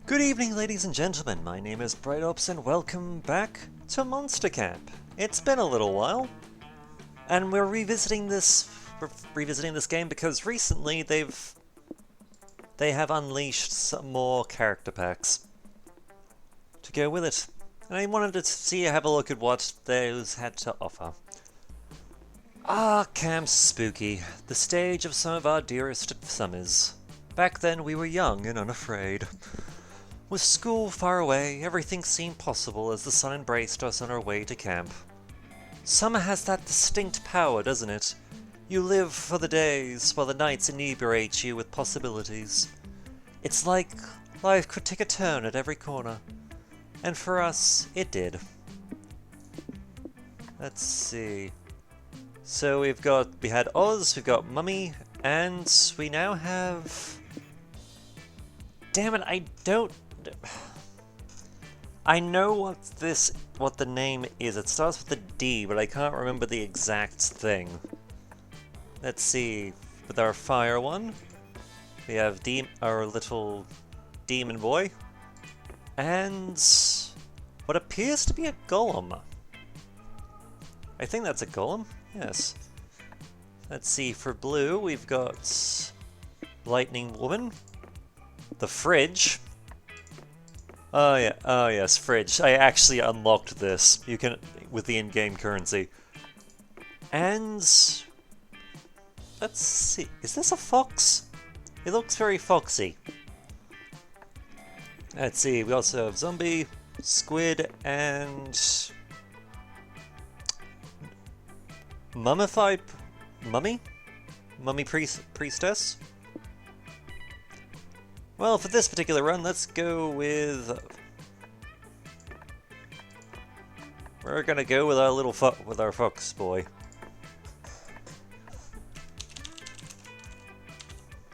Good evening, ladies and gentlemen. My name is BrightOps, and welcome back to Monster Camp. It's been a little while, and we're revisiting this game because recently they have unleashed some more character packs to go with it, and I wanted to have a look at what those had to offer. Camp's spooky, the stage of some of our dearest summers. Back then we were young and unafraid. With school far away, everything seemed possible as the sun embraced us on our way to camp. Summer has that distinct power, doesn't it? You live for the days, while the nights inebriate you with possibilities. It's like life could take a turn at every corner. And for us, it did. Let's see. So we had Oz, we've got Mummy, and we now have... Damn it, I know what the name is. It starts with a D, but I can't remember the exact thing. Let's see. With our fire one, we have our little demon boy, and what appears to be a golem. I think that's a golem. Yes. Let's see. For blue, we've got Lightning Woman, the fridge. Oh yeah, oh yes, fridge. I actually unlocked this. You can, with the in-game currency. And let's see, is this a fox? It looks very foxy. Let's see, we also have zombie, squid, and mummy priestess. Well, for this particular run, let's go with... We're gonna go with our little our fox boy.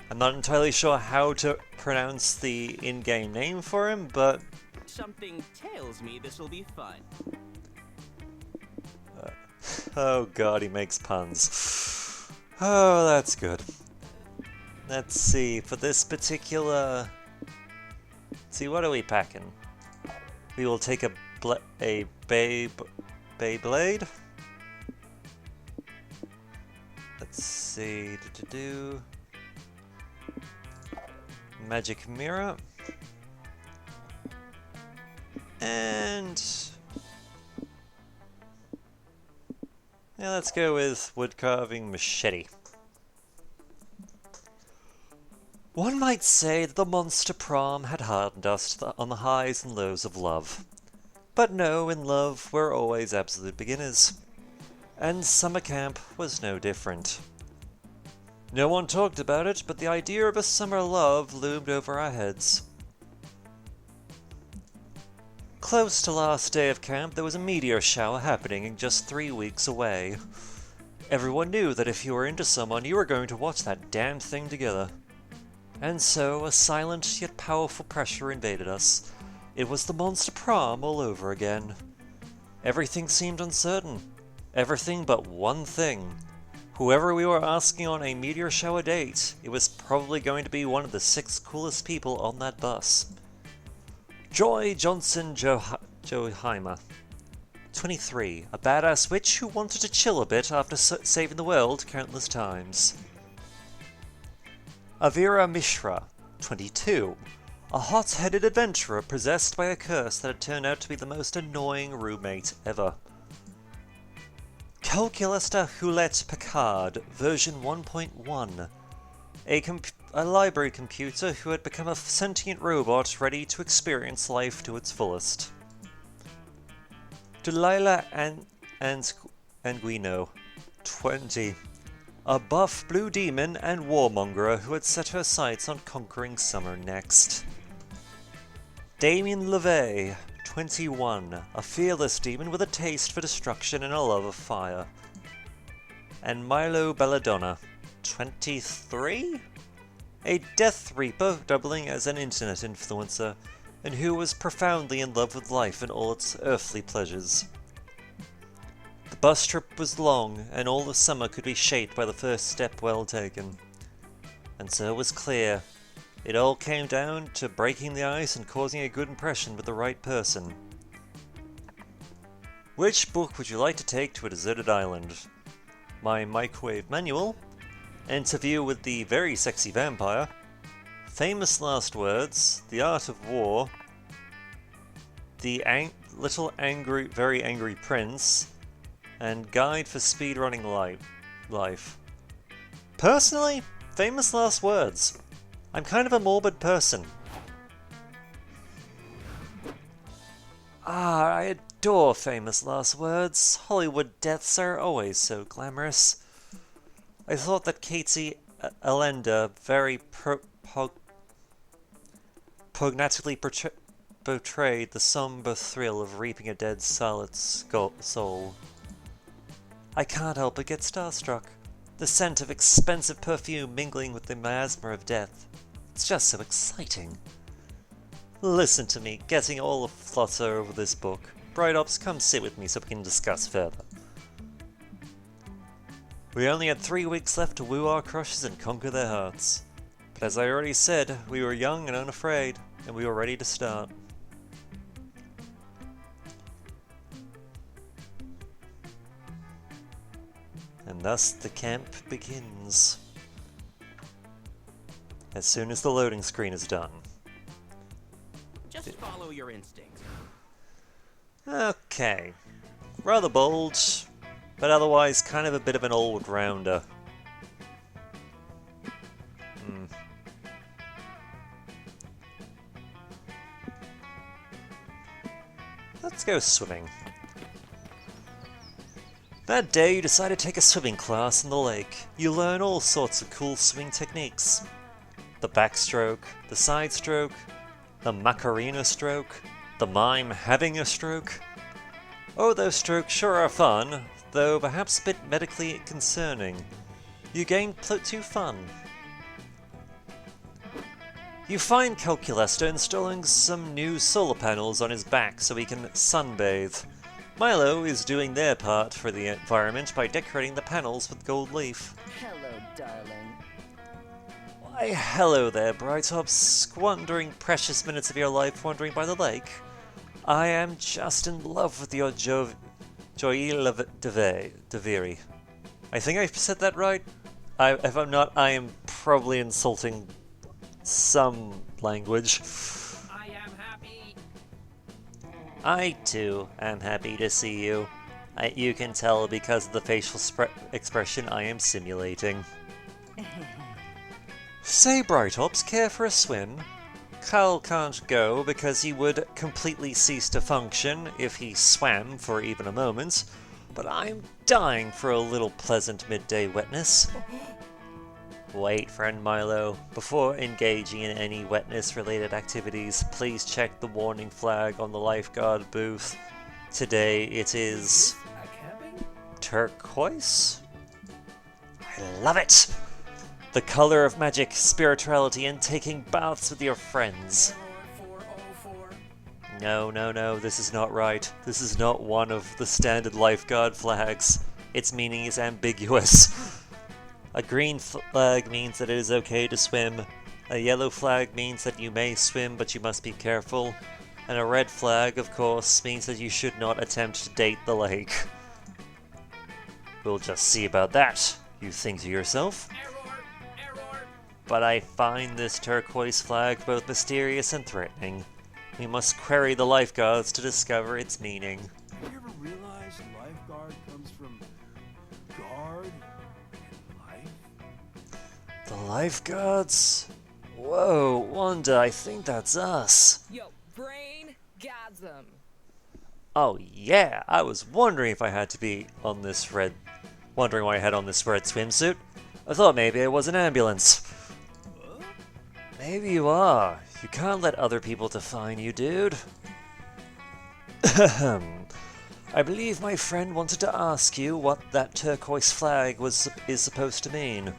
I'm not entirely sure how to pronounce the in-game name for him, but... Something tells me this will be fun. Oh god, he makes puns. Oh, that's good. Let's see, for this particular... Let's see, what are we packing? We will take a Beyblade. Let's see, Magic Mirror. And... yeah, let's go with Wood Carving Machete. One might say that the monster prom had hardened us on the highs and lows of love. But no, in love we're always absolute beginners. And summer camp was no different. No one talked about it, but the idea of a summer love loomed over our heads. Close to last day of camp, there was a meteor shower happening just 3 weeks away. Everyone knew that if you were into someone, you were going to watch that damn thing together. And so, a silent yet powerful pressure invaded us. It was the monster prom all over again. Everything seemed uncertain. Everything but one thing. Whoever we were asking on a meteor shower date, it was probably going to be one of the 6 coolest people on that bus. Joy Johnson Joheimer, 23, a badass witch who wanted to chill a bit after saving the world countless times. Avira Mishra, 22, a hot-headed adventurer possessed by a curse that had turned out to be the most annoying roommate ever. Calculista Hulette Packard, version 1.1, a library computer who had become a sentient robot ready to experience life to its fullest. Delilah Anguino, 20, a buff blue demon and warmonger who had set her sights on conquering summer next. Damien LeVay, 21, a fearless demon with a taste for destruction and a love of fire. And Milo Belladonna, 23? A Death Reaper doubling as an internet influencer, and who was profoundly in love with life and all its earthly pleasures. The bus trip was long, and all the summer could be shaped by the first step well taken. And so it was clear It all came down to breaking the ice and causing a good impression with the right person. Which book would you like to take to a deserted island? My Microwave Manual, Interview with the Very Sexy Vampire, Famous Last Words, The Art of War, The Very Angry Prince, and Guide for Speedrunning Life. Personally, Famous Last Words. I'm kind of a morbid person. I adore Famous Last Words. Hollywood deaths are always so glamorous. I thought that Katie Allender very pugnatically portrayed the somber thrill of reaping a dead solid's soul. I can't help but get starstruck. The scent of expensive perfume mingling with the miasma of death. It's just so exciting. Listen to me, getting all aflutter over this book. Bright Ops, come sit with me so we can discuss further. We only had 3 weeks left to woo our crushes and conquer their hearts. But as I already said, we were young and unafraid, and we were ready to start. And thus the camp begins. As soon as the loading screen is done. Just follow your instincts. Okay. Rather bold, but otherwise kind of a bit of an all-rounder. Let's go swimming. That day you decide to take a swimming class in the lake. You learn all sorts of cool swimming techniques. The backstroke, the side stroke, the Macarena stroke, the mime having a stroke. Oh, those strokes sure are fun, though perhaps a bit medically concerning. You gain +2 fun. You find Calculester installing some new solar panels on his back so he can sunbathe. Milo is doing their part for the environment by decorating the panels with gold leaf. Hello, darling. Why, hello there, Brightops, squandering precious minutes of your life wandering by the lake. I am just in love with your Joyle Deviri. I think I said that right. If I'm not, I am probably insulting some language. I am happy. I, too, am happy to see you. You can tell because of the facial expression I am simulating. Say, Brightops, care for a swim? Kyle can't go because he would completely cease to function if he swam for even a moment, but I'm dying for a little pleasant midday wetness. Wait, friend Milo. Before engaging in any wetness-related activities, please check the warning flag on the lifeguard booth. Today it is turquoise? I love it! The color of magic, spirituality, and taking baths with your friends. No, this is not right. This is not one of the standard lifeguard flags. Its meaning is ambiguous. A green flag means that it is okay to swim. A yellow flag means that you may swim, but you must be careful. And a red flag, of course, means that you should not attempt to date the lake. We'll just see about that, you think to yourself. But I find this turquoise flag both mysterious and threatening. We must query the lifeguards to discover its meaning. Have you ever realized lifeguard comes from guard and life? The lifeguards? Whoa, Wanda, I think that's us. Yo, brain gasm. Oh yeah, I was wondering if I had to be on this red... Wondering why I had on this red swimsuit. I thought maybe it was an ambulance. Maybe you are. You can't let other people define you, dude. I believe my friend wanted to ask you what that turquoise flag is supposed to mean.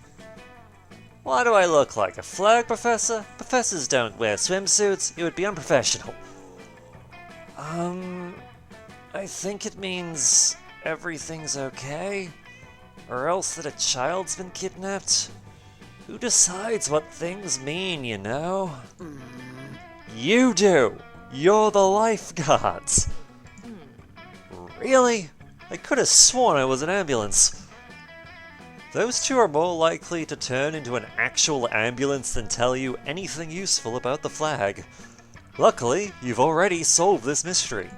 Why do I look like a flag professor? Professors don't wear swimsuits. It would be unprofessional. I think it means everything's okay. Or else that a child's been kidnapped. Who decides what things mean, you know? You do! You're the lifeguards! Really? I could have sworn I was an ambulance. Those two are more likely to turn into an actual ambulance than tell you anything useful about the flag. Luckily, you've already solved this mystery.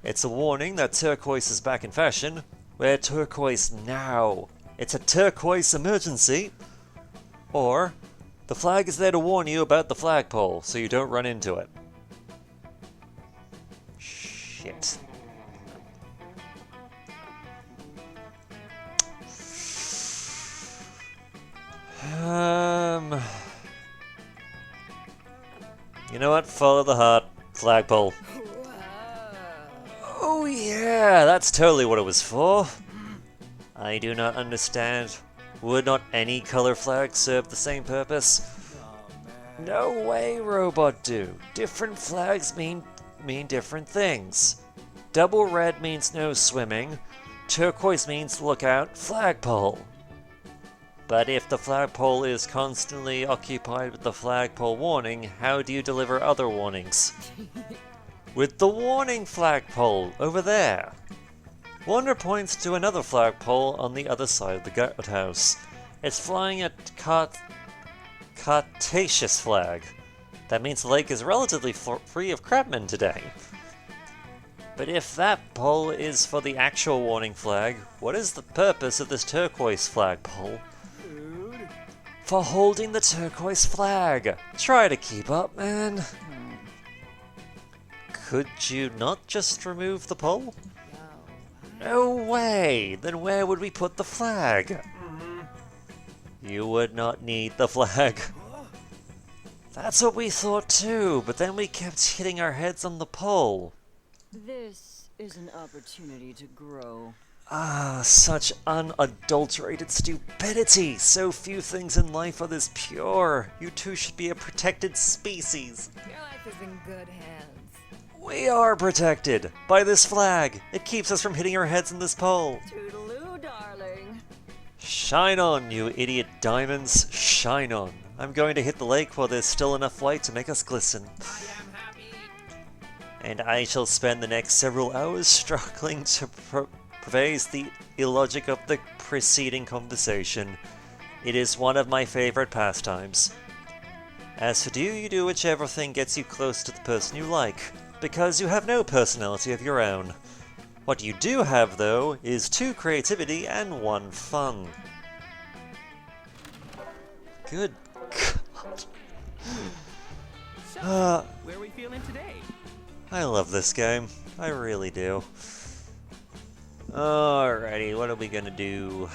It's a warning that turquoise is back in fashion. Wear turquoise now. It's a turquoise emergency. Or, the flag is there to warn you about the flagpole, so you don't run into it. Shit. You know what? Follow the heart. Flagpole. Oh yeah, that's totally what it was for. I do not understand. Would not any color flag serve the same purpose? No way, Robot Dude. Different flags mean different things. Double red means no swimming. Turquoise means look out, flagpole. But if the flagpole is constantly occupied with the flagpole warning, how do you deliver other warnings? With the warning flagpole over there. Wonder points to another flagpole on the other side of the guardhouse. It's flying a Cretaceous flag. That means the lake is relatively free of crabmen today. But if that pole is for the actual warning flag, what is the purpose of this turquoise flagpole? For holding the turquoise flag. Try to keep up, man. Could you not just remove the pole? No way! Then where would we put the flag? You would not need the flag. That's what we thought too, but then we kept hitting our heads on the pole. This is an opportunity to grow. Ah, such unadulterated stupidity! So few things in life are this pure. You two should be a protected species. Your life is in good hands. We are protected by this flag. It keeps us from hitting our heads on this pole. Toodaloo, darling. Shine on, you idiot diamonds. Shine on. I'm going to hit the lake while there's still enough light to make us glisten. I am happy. And I shall spend the next several hours struggling to pervade the illogic of the preceding conversation. It is one of my favorite pastimes. As for you do whichever thing gets you close to the person you like, because you have no personality of your own. What you do have, though, is 2 creativity and 1 fun. Good God. So, where are we feeling today? I love this game. I really do. Alrighty, what are we gonna do?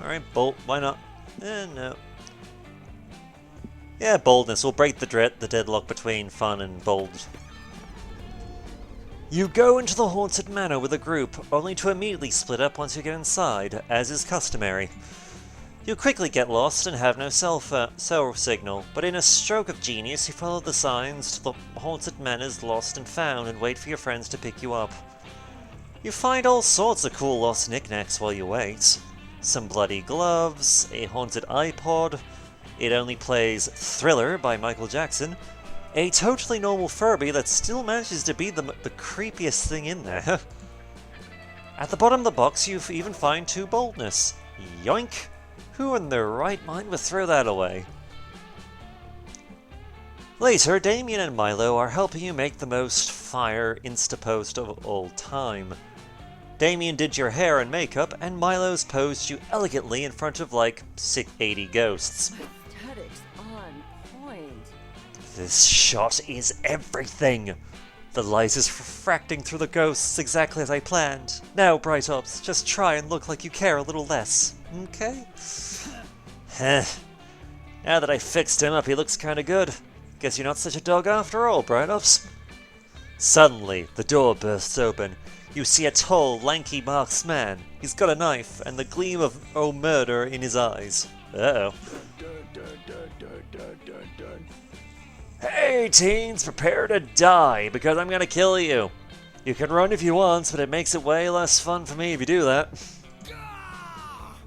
Alright, bolt. Why not? No. Yeah, boldness. We'll break the deadlock between fun and bold. You go into the haunted manor with a group, only to immediately split up once you get inside, as is customary. You quickly get lost and have no cell signal, but in a stroke of genius you follow the signs to the haunted manor's lost and found and wait for your friends to pick you up. You find all sorts of cool lost knickknacks while you wait. Some bloody gloves, a haunted iPod, it only plays Thriller by Michael Jackson, a totally normal Furby that still manages to be the creepiest thing in there. At the bottom of the box you even find 2 boldness. Yoink! Who in their right mind would throw that away? Later, Damien and Milo are helping you make the most fire Instapost of all time. Damien did your hair and makeup, and Milo's posed you elegantly in front of like 80 ghosts. Aesthetics on point. This shot is everything! The light is refracting through the ghosts exactly as I planned. Now, Bright Ops, just try and look like you care a little less, okay? Heh. Now that I fixed him up, he looks kinda good. Guess you're not such a dog after all, Bright Ops. Suddenly, the door bursts open. You see a tall, lanky masked man. He's got a knife and the gleam of murder in his eyes. Uh-oh. Hey, teens, prepare to die, because I'm gonna kill you. You can run if you want, but it makes it way less fun for me if you do that.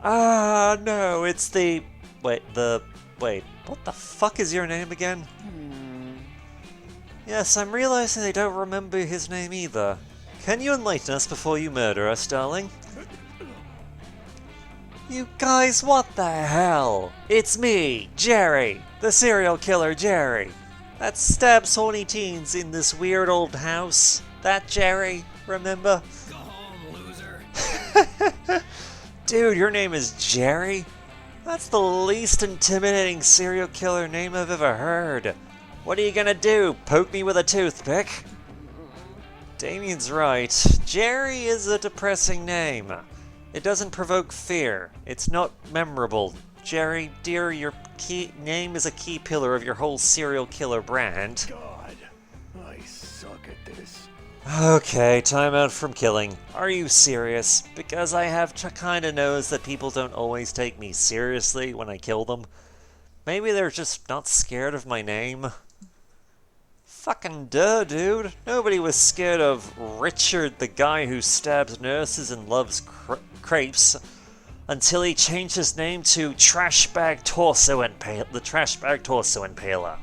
Ah, no, it's the... Wait, what the fuck is your name again? Yes, I'm realizing they don't remember his name either. Can you enlighten us before you murder us, darling? You guys, what the hell? It's me, Jerry, the serial killer Jerry. That stabs horny teens in this weird old house. That Jerry, remember? Go home, loser. Dude, your name is Jerry? That's the least intimidating serial killer name I've ever heard. What are you gonna do, poke me with a toothpick? Damien's right. Jerry is a depressing name. It doesn't provoke fear. It's not memorable. Jerry, dear, your name is a key pillar of your whole serial killer brand. God, I suck at this. Okay, time out from killing. Are you serious? Because I have to kinda knows that people don't always take me seriously when I kill them. Maybe they're just not scared of my name. Fucking duh, dude. Nobody was scared of Richard, the guy who stabs nurses and loves crepes, until he changed his name to the Trash Bag Torso Impaler.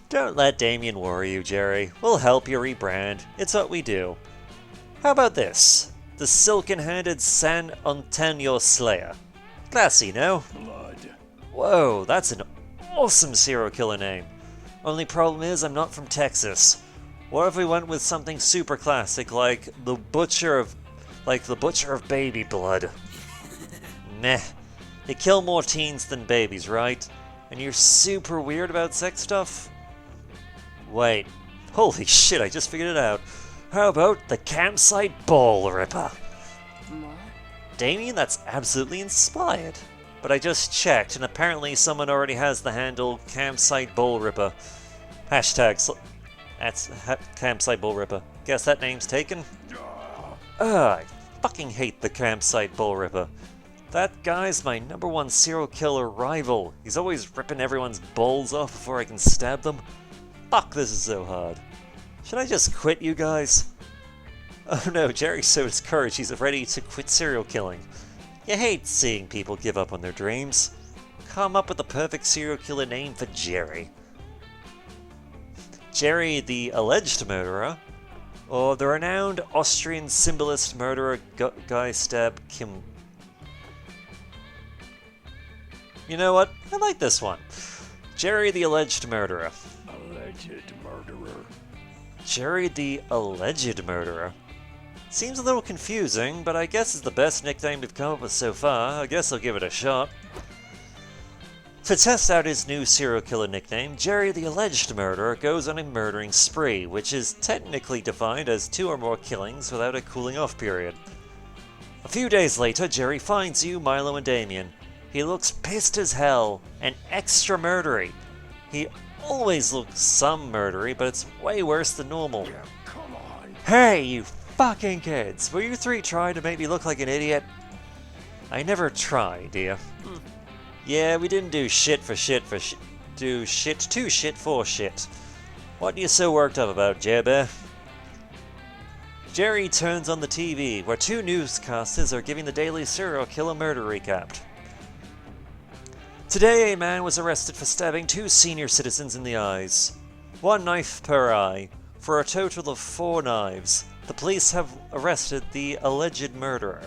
Don't let Damien worry you, Jerry. We'll help you rebrand. It's what we do. How about this? The Silken-Handed San Antonio Slayer. Classy, no? Blood. Whoa, that's an awesome serial killer name. Only problem is I'm not from Texas. What if we went with something super classic like the Butcher of Baby Blood? Meh. They kill more teens than babies, right? And you're super weird about sex stuff? Wait. Holy shit, I just figured it out. How about the Campsite Ball Ripper? What? Damien, that's absolutely inspired. But I just checked, and apparently someone already has the handle Campsite Bowl Ripper. That's Campsite Bowl Ripper. Guess that name's taken? I fucking hate the Campsite Bowl Ripper. That guy's my #1 serial killer rival. He's always ripping everyone's balls off before I can stab them. Fuck, this is so hard. Should I just quit, you guys? Oh no, Jerry showed his courage. He's ready to quit serial killing. You hate seeing people give up on their dreams. Come up with the perfect serial killer name for Jerry. Jerry the alleged murderer, or the renowned Austrian symbolist murderer Guy Stab Kim. You know what? I like this one. Jerry the alleged murderer. Alleged murderer. Jerry the alleged murderer. Seems a little confusing, but I guess it's the best nickname we've come up with so far. I guess I'll give it a shot. To test out his new serial killer nickname, Jerry the Alleged Murderer goes on a murdering spree, which is technically defined as 2 or more killings without a cooling off period. A few days later, Jerry finds you, Milo, and Damien. He looks pissed as hell, and extra murdery. He always looks some murdery, but it's way worse than normal. Yeah, come on. Hey, you fucking kids! Were you 3 trying to make me look like an idiot? I never try, dear. Yeah, we didn't do shit for shit for shit. Do shit to shit for shit. What are you so worked up about, Jerry? Jerry turns on the TV, where 2 newscasters are giving the daily serial killer murder recap. Today, a man was arrested for stabbing 2 senior citizens in the eyes. 1 knife per eye, for a total of 4 knives. The police have arrested the alleged murderer.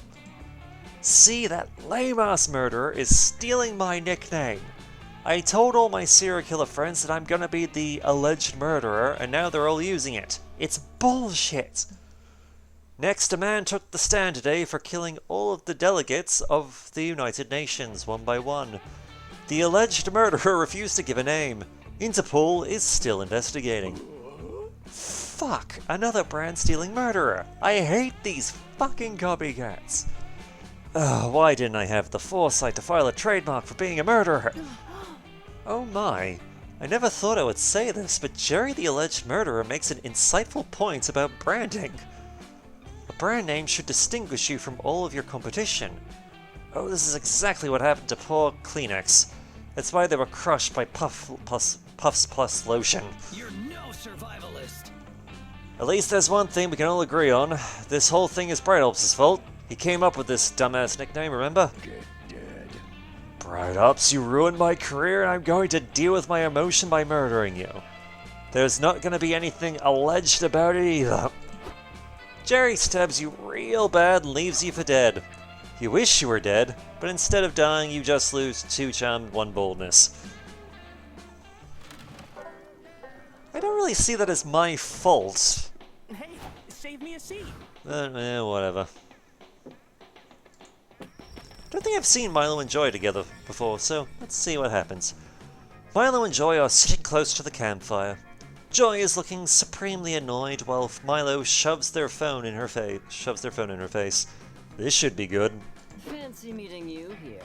See, that lame-ass murderer is stealing my nickname. I told all my serial killer friends that I'm gonna be the alleged murderer, and now they're all using it. It's bullshit. Next, a man took the stand today for killing all of the delegates of the United Nations, one by one. The alleged murderer refused to give a name. Interpol is still investigating. Fuck, another brand-stealing murderer. I hate these fucking copycats. Why didn't I have the foresight to file a trademark for being a murderer? Oh my, I never thought I would say this, but Jerry the Alleged Murderer makes an insightful point about branding. A brand name should distinguish you from all of your competition. Oh, this is exactly what happened to poor Kleenex. That's why they were crushed by Puffs Plus lotion. You're no survivalist. At least there's one thing we can all agree on. This whole thing is Brightops' fault. He came up with this dumbass nickname, remember? Get dead. Brightops, you ruined my career and I'm going to deal with my emotion by murdering you. There's not going to be anything alleged about it either. Jerry stabs you real bad and leaves you for dead. You wish you were dead, but instead of dying, you just lose 2 charm and 1 boldness. I don't really see that as my fault. Hey, save me a seat. Whatever. Don't think I've seen Milo and Joy together before, so let's see what happens. Milo and Joy are sitting close to the campfire. Joy is looking supremely annoyed while Milo shoves their phone in her face. This should be good. Fancy meeting you here.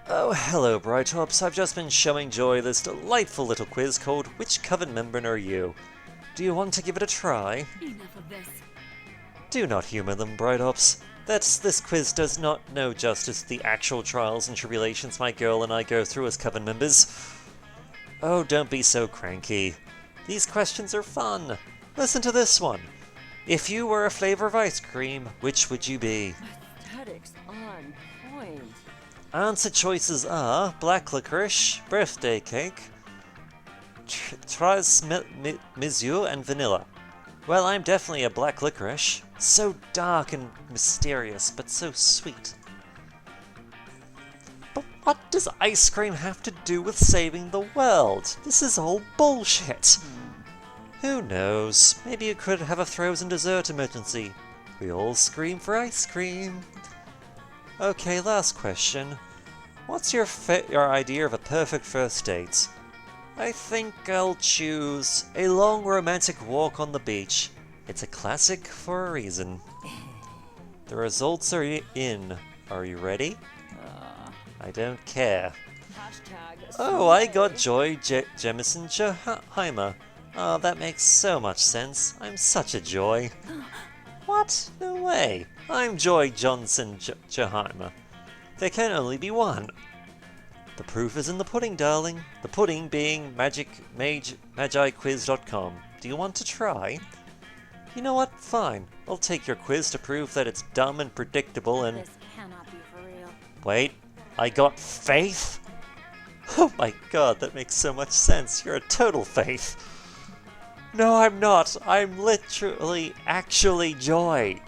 Oh, hello, Brightops. I've just been showing Joy this delightful little quiz called Which Coven Member Are You? Do you want to give it a try? Enough of this. Do not humor them, Brightops. This quiz does not know justice to the actual trials and tribulations my girl and I go through as Coven members. Oh, don't be so cranky. These questions are fun. Listen to this one. If you were a flavor of ice cream, which would you be? Aesthetics on point. Answer choices are black licorice, birthday cake, tiramisu, and vanilla. Well, I'm definitely a black licorice. So dark and mysterious, but so sweet. But what does ice cream have to do with saving the world? This is all bullshit. Who knows? Maybe you could have a frozen dessert emergency. We all scream for ice cream. Okay, last question. What's your idea of a perfect first date? I think I'll choose a long romantic walk on the beach. It's a classic for a reason. The results are in. Are you ready? I don't care. Hashtag Oh, I got Joy Jemison Jeheimer. Oh, that makes so much sense. I'm such a joy. What? No way. I'm Joy Johnson Jeheimer. There can only be one. The proof is in the pudding, darling. The pudding being magiquiz.com. Do you want to try? You know what? Fine. I'll take your quiz to prove that it's dumb and predictable and... This cannot be for real. Wait, I got faith? Oh my god, that makes so much sense. You're a total faith. No, I'm not. I'm literally, actually Joy.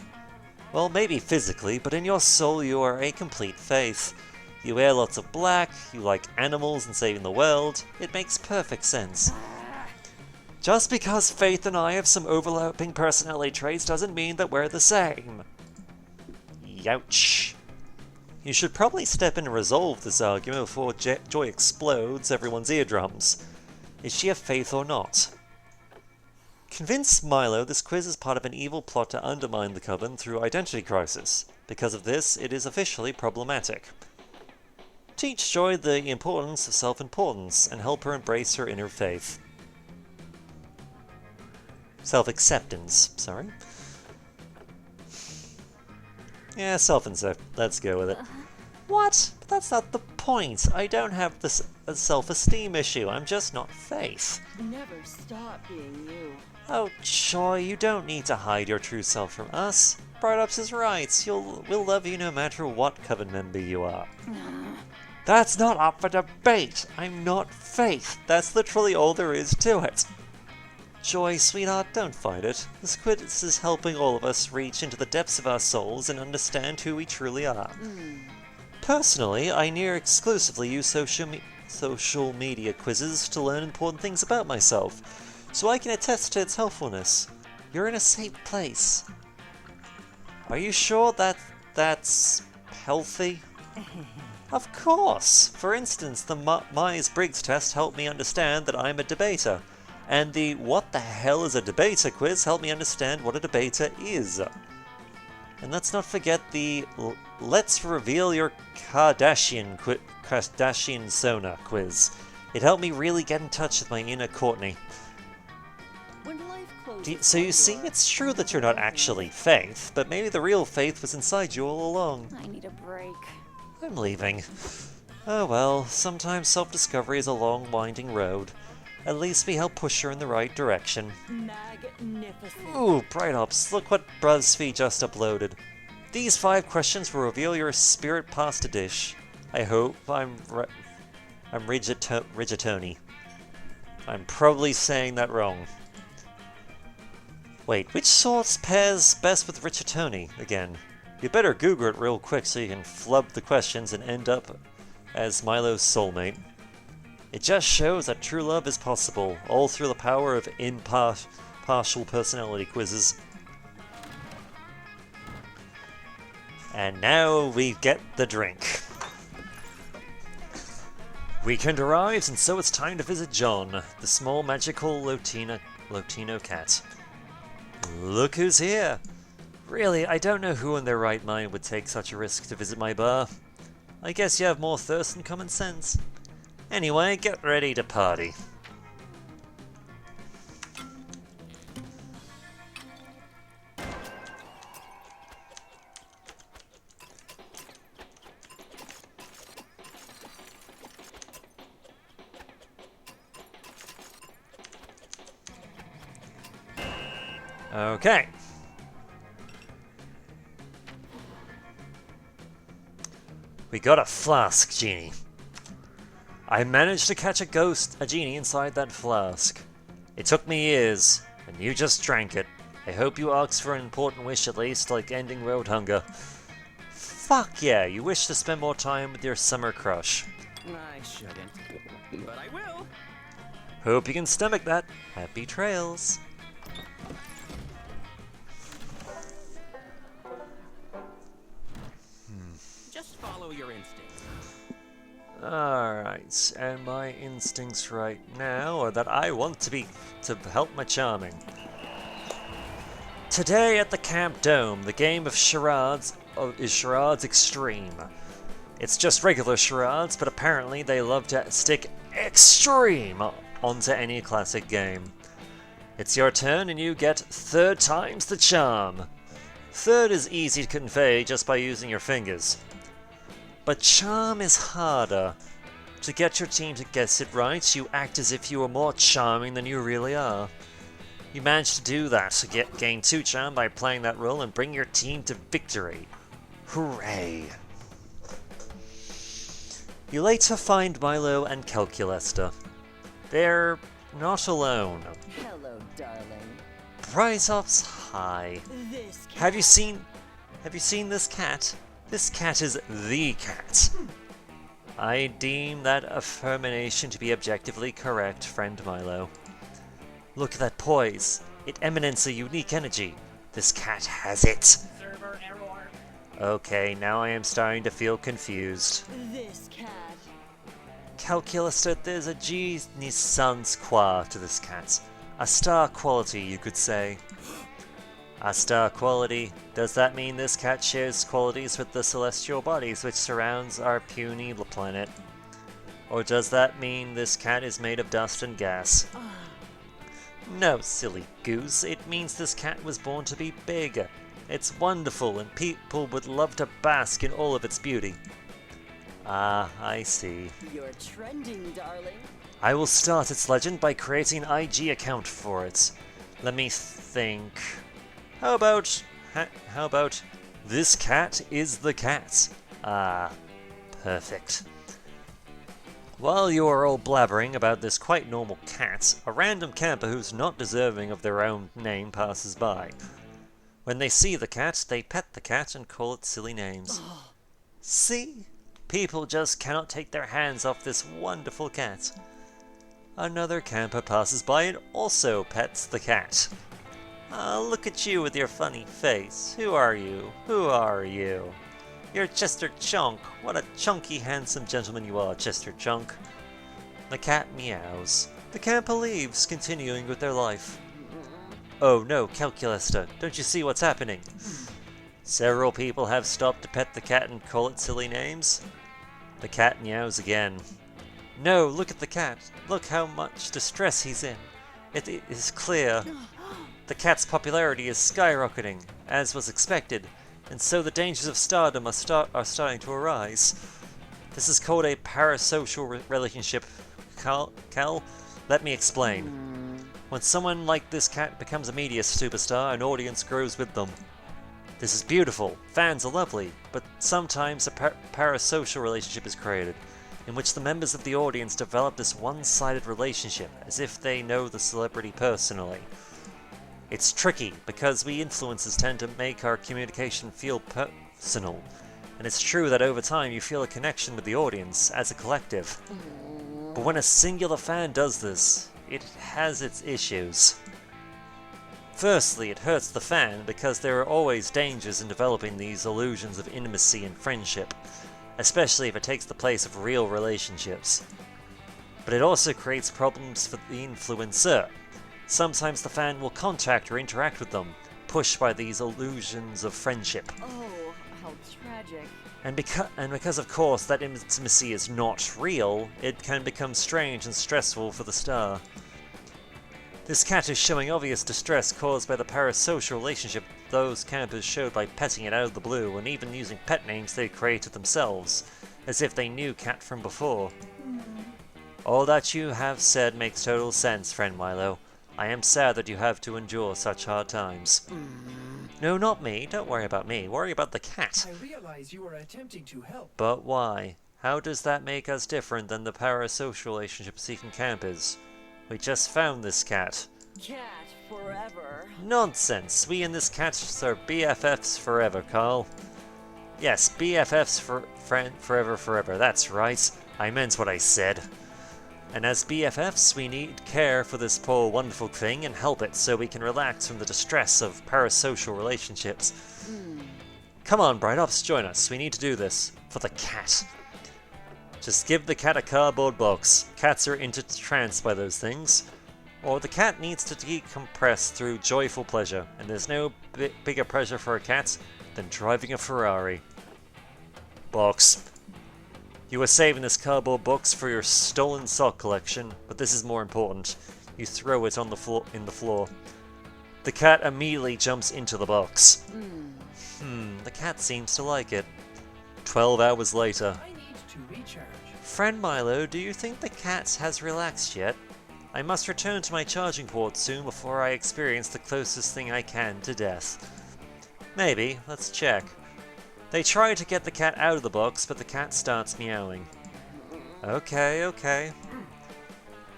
Well, maybe physically, but in your soul you are a complete faith. You wear lots of black, you like animals and saving the world. It makes perfect sense. Just because Faith and I have some overlapping personality traits doesn't mean that we're the same. Youch. You should probably step in and resolve this argument before Joy explodes everyone's eardrums. Is she a Faith or not? Convince Milo this quiz is part of an evil plot to undermine the Coven through identity crisis. Because of this, it is officially problematic. Teach Joy the importance of self-importance and help her embrace her inner faith. Self-acceptance, sorry. Yeah, self-acceptance. Let's go with it. What? But that's not the point. I don't have this self-esteem issue. I'm just not Faith. Never stop being you. Oh, Joy, you don't need to hide your true self from us. Brightops is right. We'll love you no matter what Coven member you are. That's not up for debate. I'm not Faith. That's literally all there is to it. Joy, sweetheart, don't fight it. This quiz is helping all of us reach into the depths of our souls and understand who we truly are. Personally, I near exclusively use social media quizzes to learn important things about myself, so I can attest to its helpfulness. You're in a safe place. Are you sure that's healthy? Of course! For instance, the Myers-Briggs test helped me understand that I'm a debater, and the What the hell is a debater quiz helped me understand what a debater is. And let's not forget the Let's Reveal Your Kardashian Sona quiz. It helped me really get in touch with my inner Courtney. When life closes So you on see, you, it's true that you're not actually Faith, but maybe the real Faith was inside you all along. I need a break. I'm leaving. Oh well, sometimes self-discovery is a long, winding road. At least we helped push her in the right direction. Magnificent. Ooh, Bright Ops, look what BuzzFeed just uploaded. These 5 questions will reveal your spirit pasta dish. I hope I'm rigatoni. I'm probably saying that wrong. Wait, which sauce pairs best with rigatoni again? You better Google it real quick so you can flub the questions and end up as Milo's soulmate. It just shows that true love is possible, all through the power of impartial personality quizzes. And now we get the drink. Weekend arrives, and so it's time to visit John, the small magical Latino cat. Look who's here! Really, I don't know who in their right mind would take such a risk to visit my bar. I guess you have more thirst than common sense. Anyway, get ready to party. Okay. We got a flask, Genie. I managed to catch a genie inside that flask. It took me years, and you just drank it. I hope you asked for an important wish at least, like ending world hunger. Fuck yeah, you wish to spend more time with your summer crush. I shouldn't, but I will. Hope you can stomach that. Happy trails. Just follow your instincts. Alright, and my instincts right now are that I want to help my charming. Today at the Camp Dome, the game of charades is Charades Extreme. It's just regular charades, but apparently they love to stick extreme onto any classic game. It's your turn and you get 3rd times the charm. 3rd is easy to convey just by using your fingers. But charm is harder. To get your team to guess it right, you act as if you are more charming than you really are. You manage to do that to gain 2 charm by playing that role and bring your team to victory. Hooray! You later find Milo and Calculester. They're not alone. Hello, darling. Bright Ops, hi. This cat. Have you seen this cat? This cat is the cat. I deem that affirmation to be objectively correct, friend Milo. Look at that poise. It emanates a unique energy. This cat has it. Server error. Okay, now I am starting to feel confused. This cat. Calculus, there's a genie sans qua to this cat. A star quality, you could say. A star quality. Does that mean this cat shares qualities with the celestial bodies which surrounds our puny planet? Or does that mean this cat is made of dust and gas? No, silly goose. It means this cat was born to be big. It's wonderful and people would love to bask in all of its beauty. Ah, I see. You're trending, darling. I will start its legend by creating an IG account for it. Let me think. How about this cat is the cat? Ah, perfect. While you are all blabbering about this quite normal cat, a random camper who's not deserving of their own name passes by. When they see the cat, they pet the cat and call it silly names. See? People just cannot take their hands off this wonderful cat. Another camper passes by and also pets the cat. Ah, look at you with your funny face. Who are you? Who are you? You're Chester Chunk. What a chunky, handsome gentleman you are, Chester Chunk. The cat meows. The camper leaves, continuing with their life. Oh no, Calculester, don't you see what's happening? Several people have stopped to pet the cat and call it silly names. The cat meows again. No, look at the cat. Look how much distress he's in. It is clear. The cat's popularity is skyrocketing, as was expected, and so the dangers of stardom are starting to arise. This is called a parasocial relationship, Cal. Let me explain. When someone like this cat becomes a media superstar, an audience grows with them. This is beautiful, fans are lovely, but sometimes a parasocial relationship is created, in which the members of the audience develop this one-sided relationship, as if they know the celebrity personally. It's tricky, because we influencers tend to make our communication feel personal, and it's true that over time you feel a connection with the audience, as a collective. But when a singular fan does this, it has its issues. Firstly, it hurts the fan because there are always dangers in developing these illusions of intimacy and friendship, especially if it takes the place of real relationships. But it also creates problems for the influencer. Sometimes the fan will contact or interact with them, pushed by these illusions of friendship. Oh, how tragic. And because of course that intimacy is not real, it can become strange and stressful for the star. This cat is showing obvious distress caused by the parasocial relationship those campers showed by petting it out of the blue and even using pet names they created themselves, as if they knew Cat from before. All that you have said makes total sense, friend Milo. I am sad that you have to endure such hard times. No, not me. Don't worry about me. Worry about the cat. I realize you are attempting to help. But why? How does that make us different than the parasocial relationship-seeking campers? We just found this cat. Cat forever. Nonsense! We and this cat are BFFs forever, Carl. Yes, BFFs forever. That's right. I meant what I said. And as BFFs, we need care for this poor wonderful thing and help it so we can relax from the distress of parasocial relationships. Come on, Bright Ops, join us. We need to do this. For the cat. Just give the cat a cardboard box. Cats are entranced by those things. Or the cat needs to decompress through joyful pleasure, and there's no bigger pleasure for a cat than driving a Ferrari. Box. You are saving this cardboard box for your stolen sock collection, but this is more important. You throw it on the floor. The cat immediately jumps into the box. The cat seems to like it. 12 hours later. I need to recharge. Friend Milo, do you think the cat has relaxed yet? I must return to my charging port soon before I experience the closest thing I can to death. Maybe. Let's check. They try to get the cat out of the box, but the cat starts meowing. Okay.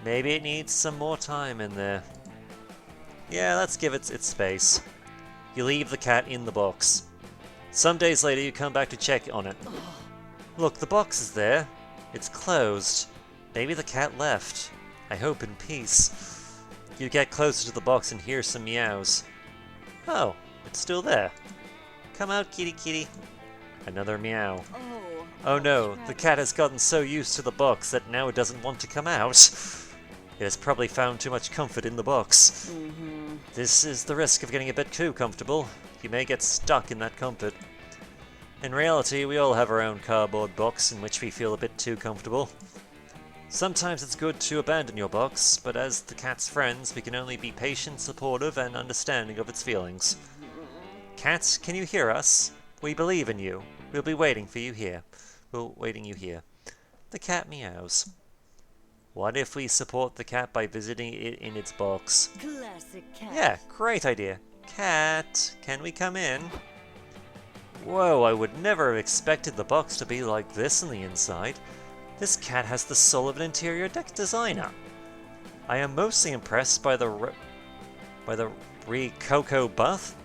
Maybe it needs some more time in there. Yeah, let's give it its space. You leave the cat in the box. Some days later you come back to check on it. Look, the box is there. It's closed. Maybe the cat left. I hope in peace. You get closer to the box and hear some meows. Oh, it's still there. Come out, kitty. Another meow. Oh no, the cat has gotten so used to the box that now it doesn't want to come out. It has probably found too much comfort in the box. This is the risk of getting a bit too comfortable. You may get stuck in that comfort. In reality, we all have our own cardboard box in which we feel a bit too comfortable. Sometimes it's good to abandon your box, but as the cat's friends, we can only be patient, supportive, and understanding of its feelings. Cat, can you hear us? We believe in you. We'll be waiting for you here. The cat meows. What if we support the cat by visiting it in its box? Classic cat. Yeah, great idea. Cat, can we come in? Whoa, I would never have expected the box to be like this on the inside. This cat has the soul of an interior designer. I am mostly impressed by the Rococo bath.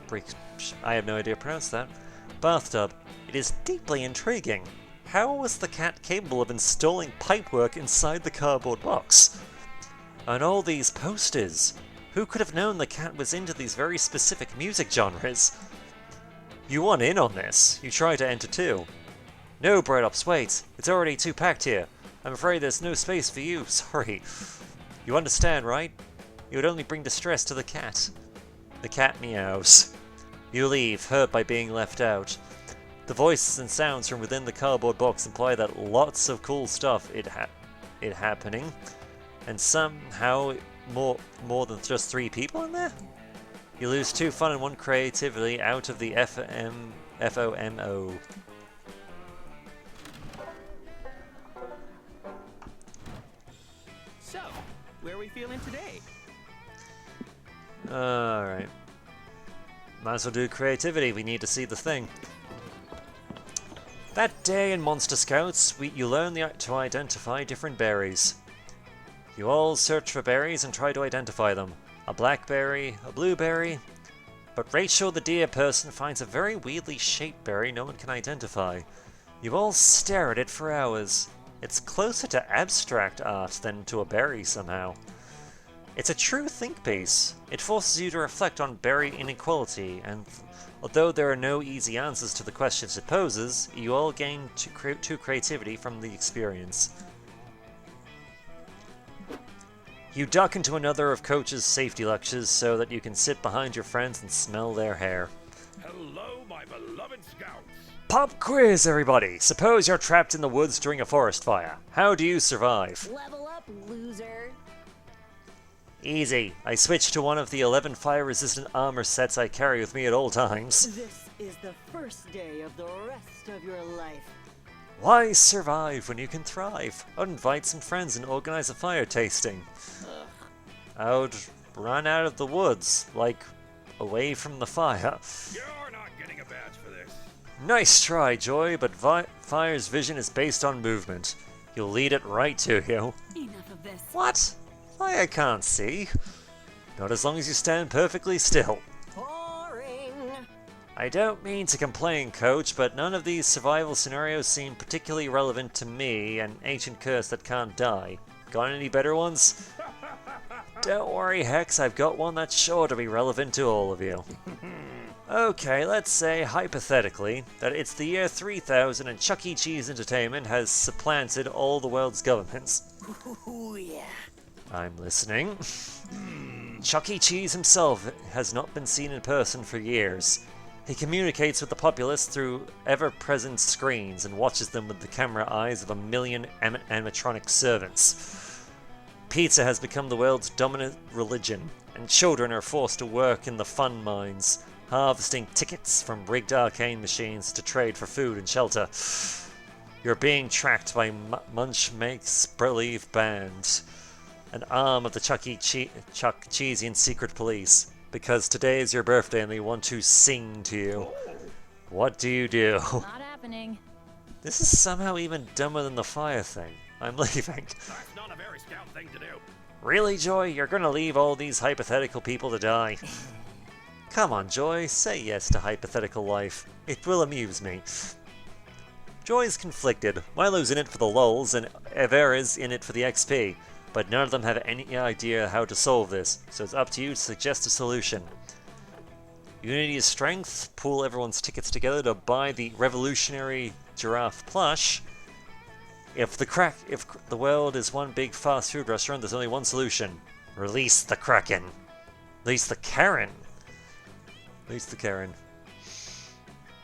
I have no idea how to pronounce that. Bathtub. It is deeply intriguing. How was the cat capable of installing pipework inside the cardboard box? And all these posters. Who could have known the cat was into these very specific music genres? You want in on this? You try to enter too. No, Bright Ops, wait. It's already too packed here. I'm afraid there's no space for you. Sorry. You understand, right? It would only bring distress to the cat. The cat meows. You leave, hurt by being left out. The voices and sounds from within the cardboard box imply that lots of cool stuff is happening, and somehow more than just 3 people in there? You lose 2 fun and 1 creativity out of the FOMO. So, Where are we feeling today? Alright. Might as well do creativity, we need to see the thing. That day in Monster Scouts, you learn to identify different berries. You all search for berries and try to identify them. A blackberry, a blueberry. But Rachel, the deer person, finds a very weirdly shaped berry no one can identify. You all stare at it for hours. It's closer to abstract art than to a berry somehow. It's a true think piece. It forces you to reflect on berry inequality, and although there are no easy answers to the questions it poses, you all gain two creativity from the experience. You duck into another of Coach's safety lectures so that you can sit behind your friends and smell their hair. Hello, my beloved scouts. Pop quiz, everybody! Suppose you're trapped in the woods during a forest fire. How do you survive? Level up, loser. Easy. I switch to one of the 11 fire-resistant armor sets I carry with me at all times. This is the first day of the rest of your life. Why survive when you can thrive? I'd invite some friends and organize a fire tasting. I would run out of the woods, like, away from the fire. You're not getting a badge for this. Nice try, Joy, but fire's vision is based on movement. You'll lead it right to you. Enough of this. What? Fire can't see. Not as long as you stand perfectly still. Boring. I don't mean to complain, Coach, but none of these survival scenarios seem particularly relevant to me, an ancient curse that can't die. Got any better ones? Don't worry, Hex, I've got one that's sure to be relevant to all of you. Okay, let's say, hypothetically, that it's the year 3000 and Chuck E. Cheese Entertainment has supplanted all the world's governments. Ooh, yeah. I'm listening. Chuck E. Cheese himself has not been seen in person for years. He communicates with the populace through ever-present screens and watches them with the camera eyes of a million animatronic servants. Pizza has become the world's dominant religion, and children are forced to work in the fun mines, harvesting tickets from rigged arcade machines to trade for food and shelter. You're being tracked by Munch Makes Believe Band, an arm of the Chuck Cheesian secret police, because today is your birthday and they want to sing to you. What do you do? Not happening. This is somehow even dumber than the fire thing. I'm leaving. That's not a very scout thing to do. Really, Joy? You're gonna leave all these hypothetical people to die? Come on, Joy. Say yes to hypothetical life. It will amuse me. Joy's conflicted. Milo's in it for the lulz, and Evera's in it for the XP. But none of them have any idea how to solve this, so it's up to you to suggest a solution. Unity is strength. Pool everyone's tickets together to buy the revolutionary giraffe plush. If the world is one big fast food restaurant, there's only one solution. Release the Kraken. Release the Karen. Release the Karen.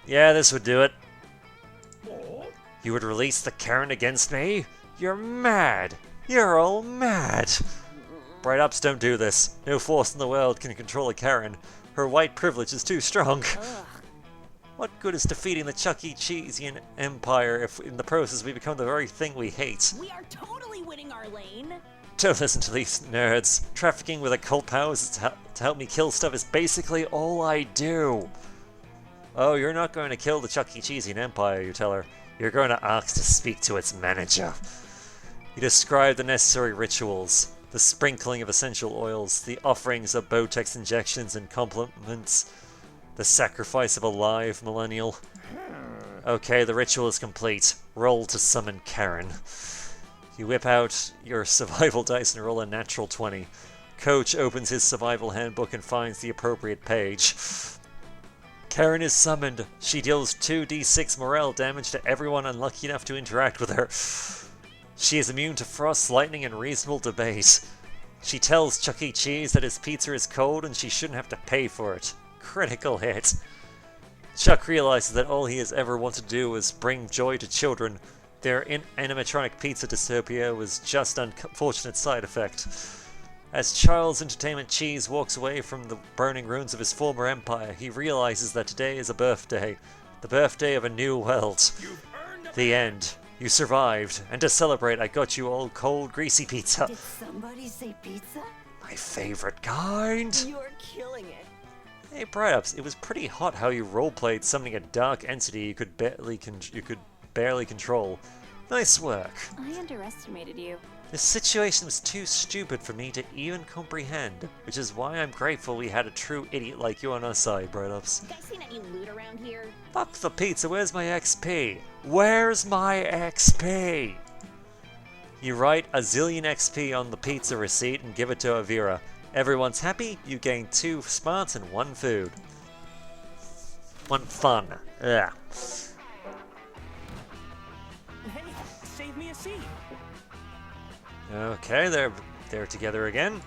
Yeah, this would do it. You would release the Karen against me? You're mad. You're all mad. Bright ups don't do this. No force in the world can control a Karen. Her white privilege is too strong. Ugh. What good is defeating the Chuck E. Cheesian Empire if in the process we become the very thing we hate? We are totally winning our lane. Don't listen to these nerds. Trafficking with occult powers to help me kill stuff is basically all I do. Oh, you're not going to kill the Chuck E. Cheesian Empire, you tell her. You're going to ask to speak to its manager. You describe the necessary rituals, the sprinkling of essential oils, the offerings of Botex injections and compliments, the sacrifice of a live millennial. Okay, the ritual is complete. Roll to summon Karen. You whip out your survival dice and roll a natural 20. Coach opens his survival handbook and finds the appropriate page. Karen is summoned. She deals 2d6 morale damage to everyone unlucky enough to interact with her. She is immune to frost, lightning, and reasonable debate. She tells Chuck E. Cheese that his pizza is cold and she shouldn't have to pay for it. Critical hit. Chuck realizes that all he has ever wanted to do was bring joy to children. Their animatronic pizza dystopia was just an unfortunate side effect. As Charles Entertainment Cheese walks away from the burning ruins of his former empire, he realizes that today is a birthday. The birthday of a new world. You've earned a The end. You survived, and to celebrate, I got you all cold, greasy pizza. Did somebody say pizza? My favorite kind. You're killing it. Hey, Bright-Ups, it was pretty hot how you roleplayed summoning a dark entity you could barely control. Nice work. I underestimated you. This situation was too stupid for me to even comprehend, which is why I'm grateful we had a true idiot like you on our side, Bright-Ups. You guys seen any loot around here? Fuck the pizza, where's my XP? Where's my XP? You write a zillion XP on the pizza receipt and give it to Avira. Everyone's happy, you gain 2 smarts and 1 food. 1 fun. Yeah. Hey, save me a seat. Okay, they're together again.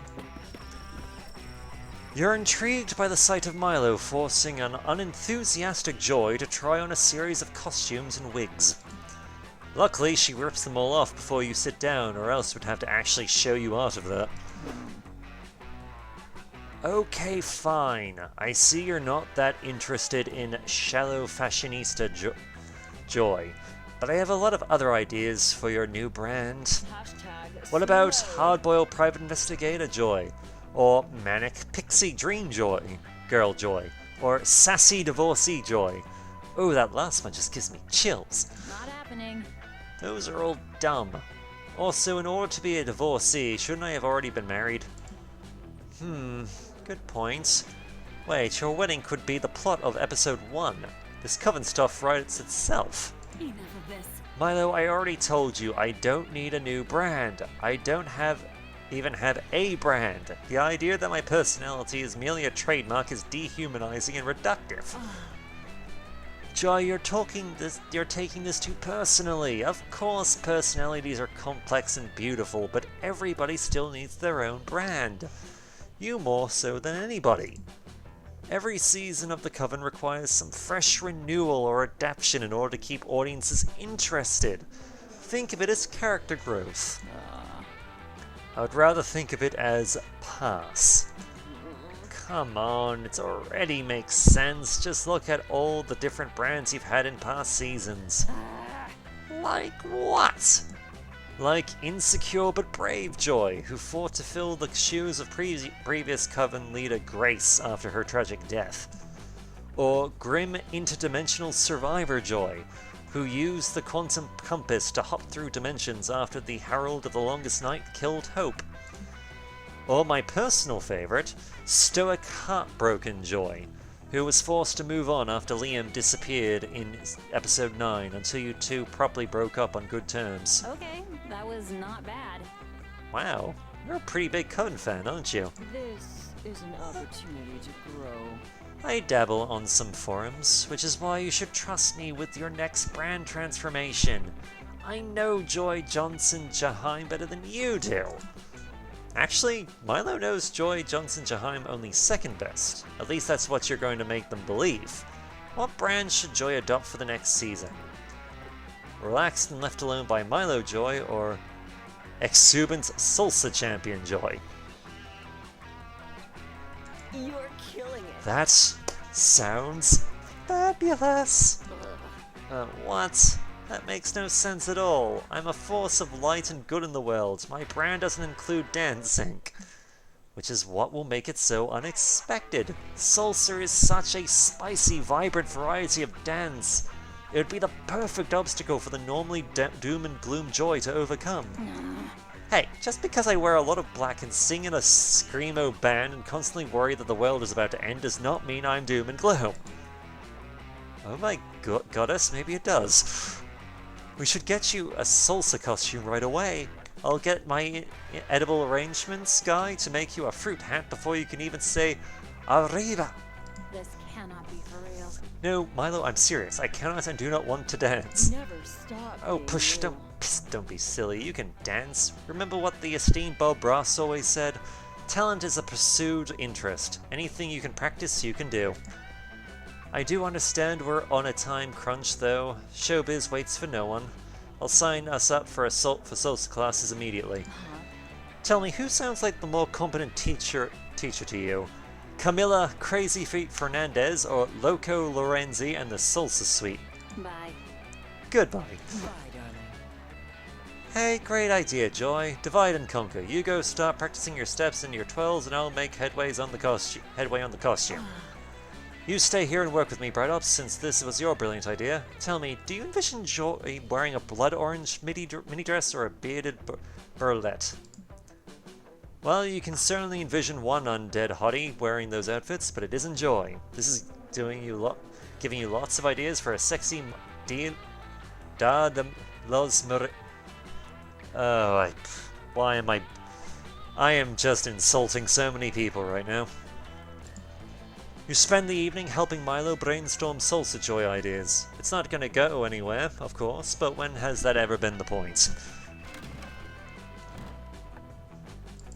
You're intrigued by the sight of Milo forcing an unenthusiastic Joy to try on a series of costumes and wigs. Luckily, she rips them all off before you sit down, or else would have to actually show you out of that. Okay, fine. I see you're not that interested in shallow fashionista Joy, but I have a lot of other ideas for your new brand. Hashtag What about slow. hardboiled private investigator Joy? Or manic pixie dream girl Joy? Or sassy divorcee Joy? Oh, that last one just gives me chills. Not happening. Those are all dumb. Also, in order to be a divorcee, shouldn't I have already been married? Good point. Wait, your wedding could be the plot of episode 1. This coven stuff writes itself. Enough of this. Milo, I already told you I don't need a new brand. I don't even have a brand. The idea that my personality is merely a trademark is dehumanizing and reductive. Joy, you're taking this too personally. Of course, personalities are complex and beautiful, but everybody still needs their own brand. You more so than anybody. Every season of the Coven requires some fresh renewal or adaptation in order to keep audiences interested. Think of it as character growth. I would rather think of it as pass. Come on, it already makes sense. Just look at all the different brands you've had in past seasons. Like what? Like insecure but brave Joy, who fought to fill the shoes of previous Coven leader Grace after her tragic death. Or grim interdimensional survivor Joy, who used the quantum compass to hop through dimensions after the Herald of the Longest Night killed Hope. Or my personal favourite, stoic heartbroken Joy, who was forced to move on after Liam disappeared in episode 9 until you two properly broke up on good terms. Okay, that was not bad. Wow, you're a pretty big Coven fan, aren't you? This is an opportunity to grow. I dabble on some forums, which is why you should trust me with your next brand transformation. I know Joy Johnson Jaheim better than you do. Actually, Milo knows Joy Johnson Jaheim only second best. At least that's what you're going to make them believe. What brand should Joy adopt for the next season? Relaxed and left alone by Milo Joy, or exuberant salsa champion Joy? You're killing it. That sounds fabulous. What? That makes no sense at all. I'm a force of light and good in the world. My brand doesn't include dancing, which is what will make it so unexpected. Salsa is such a spicy, vibrant variety of dance. It would be the perfect obstacle for the normally doom and gloom Joy to overcome. Hey, just because I wear a lot of black and sing in a screamo band and constantly worry that the world is about to end does not mean I'm doom and gloom. Oh my goddess, maybe it does. We should get you a salsa costume right away. I'll get my edible arrangements guy to make you a fruit hat before you can even say arriba. This cannot be for real. No, Milo, I'm serious. I cannot and do not want to dance. Never stop. Oh, being push, you. don't be silly. You can dance. Remember what the esteemed Bob Ross always said? Talent is a pursued interest. Anything you can practice, you can do. I do understand we're on a time crunch, though. Showbiz waits for no one. I'll sign us up for salsa classes immediately. Tell me, who sounds like the more competent teacher to you? Camilla Crazy Feet Fernandez or Loco Lorenzi and the Salsa Suite? Bye. Goodbye. Bye, darling. Hey, great idea, Joy. Divide and conquer. You go start practicing your steps in your twirls, and I'll make headway on the costume. You stay here and work with me, Bright Ops, since this was your brilliant idea. Tell me, do you envision Joy wearing a blood orange mini dress or a bearded burlette? Well, you can certainly envision one undead hottie wearing those outfits, but it isn't Joy. This is giving you lots of ideas for a sexy deal. Why am I am just insulting so many people right now. You spend the evening helping Milo brainstorm salsa Joy ideas. It's not gonna go anywhere, of course, but when has that ever been the point?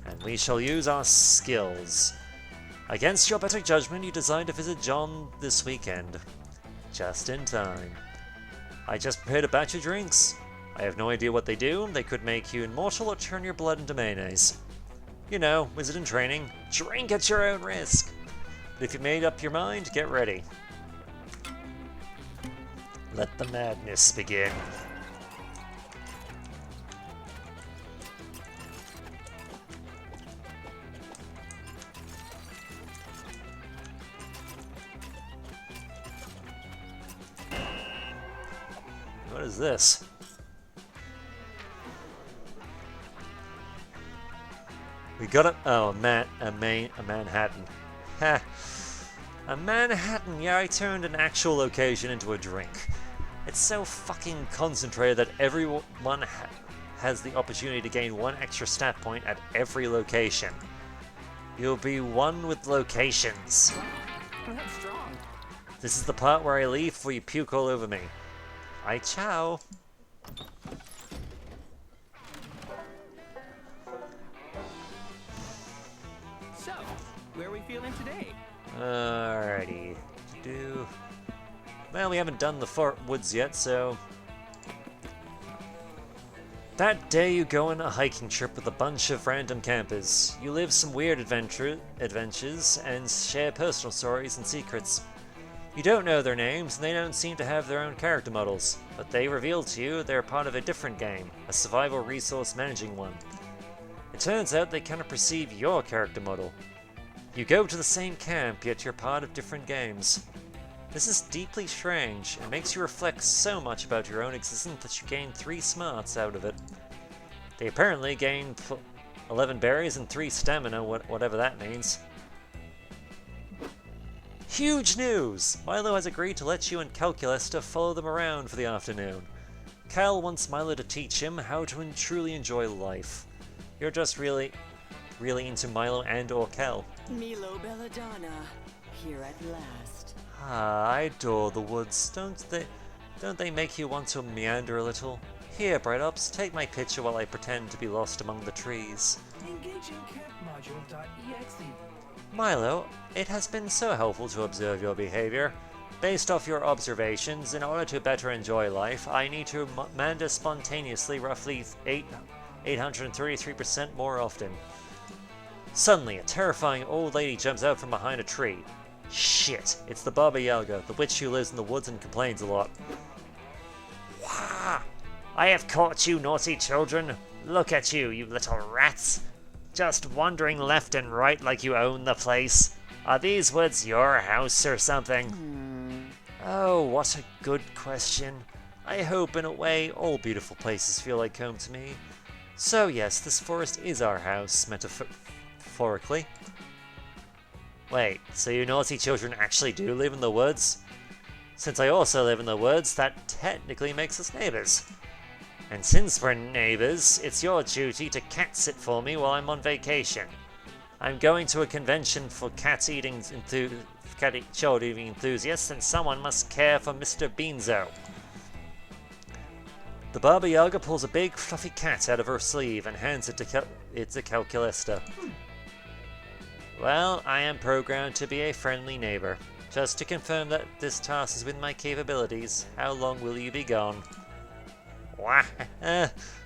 And we shall use our skills. Against your better judgment, you decide to visit John this weekend. Just in time. I just prepared a batch of drinks. I have no idea what they do. They could make you immortal or turn your blood into mayonnaise. You know, wizard in training. Drink at your own risk. But if you made up your mind, get ready. Let the madness begin. What is this? We got a Manhattan. Ha! A Manhattan, yeah, I turned an actual location into a drink. It's so fucking concentrated that everyone has the opportunity to gain one extra stat point at every location. You'll be one with locations. That's strong. This is the part where I leave before you puke all over me. I chow. So, where are we feeling today? Alrighty. Well, we haven't done the Fort Woods yet, so... That day you go on a hiking trip with a bunch of random campers. You live some weird adventures and share personal stories and secrets. You don't know their names, and they don't seem to have their own character models, but they reveal to you they're part of a different game, a survival resource managing one. It turns out they cannot perceive your character model. You go to the same camp, yet you're part of different games. This is deeply strange, and makes you reflect so much about your own existence that you gain 3 smarts out of it. They apparently gain 11 berries and 3 stamina, whatever that means. Huge news! Milo has agreed to let you and Calculesta follow them around for the afternoon. Cal wants Milo to teach him how to truly enjoy life. You're just really into Milo and or Cal. Milo Belladonna, here at last. Ah, I adore the woods. Don't they make you want to meander a little? Here, Bright Ops, take my picture while I pretend to be lost among the trees. Engaging campmodule.exe. Milo, it has been so helpful to observe your behavior. Based off your observations, in order to better enjoy life, I need to manda spontaneously roughly 833% more often. Suddenly, a terrifying old lady jumps out from behind a tree. Shit, it's the Baba Yaga, the witch who lives in the woods and complains a lot. Wah! I have caught you, naughty children. Look at you, you little rats. Just wandering left and right like you own the place. Are these woods your house or something? Oh, what a good question. I hope, in a way, all beautiful places feel like home to me. So yes, this forest is our house, metaphorically. Wait, so you naughty children actually do live in the woods? Since I also live in the woods, that technically makes us neighbors. And since we're neighbors, it's your duty to cat sit for me while I'm on vacation. I'm going to a convention for child-eating enthusiasts, and someone must care for Mr. Beanzo. The Baba Yaga pulls a big, fluffy cat out of her sleeve and hands it to Calculesta. Well, I am programmed to be a friendly neighbor. Just to confirm that this task is within my capabilities, how long will you be gone? Wah,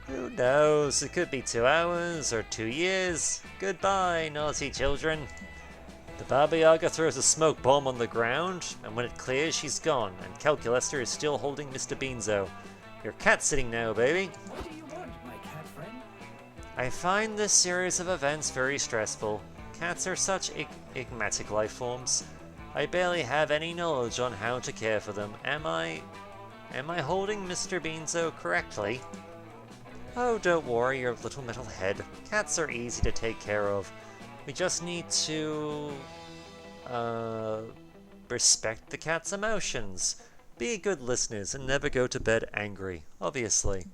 who knows? It could be 2 hours or 2 years. Goodbye, naughty children. The Baba Yaga throws a smoke bomb on the ground, and when it clears, she's gone, and Calculester is still holding Mr. Beanzo. You're cat-sitting now, baby. What do you want, my I find this series of events very stressful. Cats are such enigmatic life forms. I barely have any knowledge on how to care for them. Am I holding Mr. Beanzo correctly? Oh, don't worry, your little metal head. Cats are easy to take care of. We just need to... respect the cat's emotions. Be good listeners and never go to bed angry, obviously.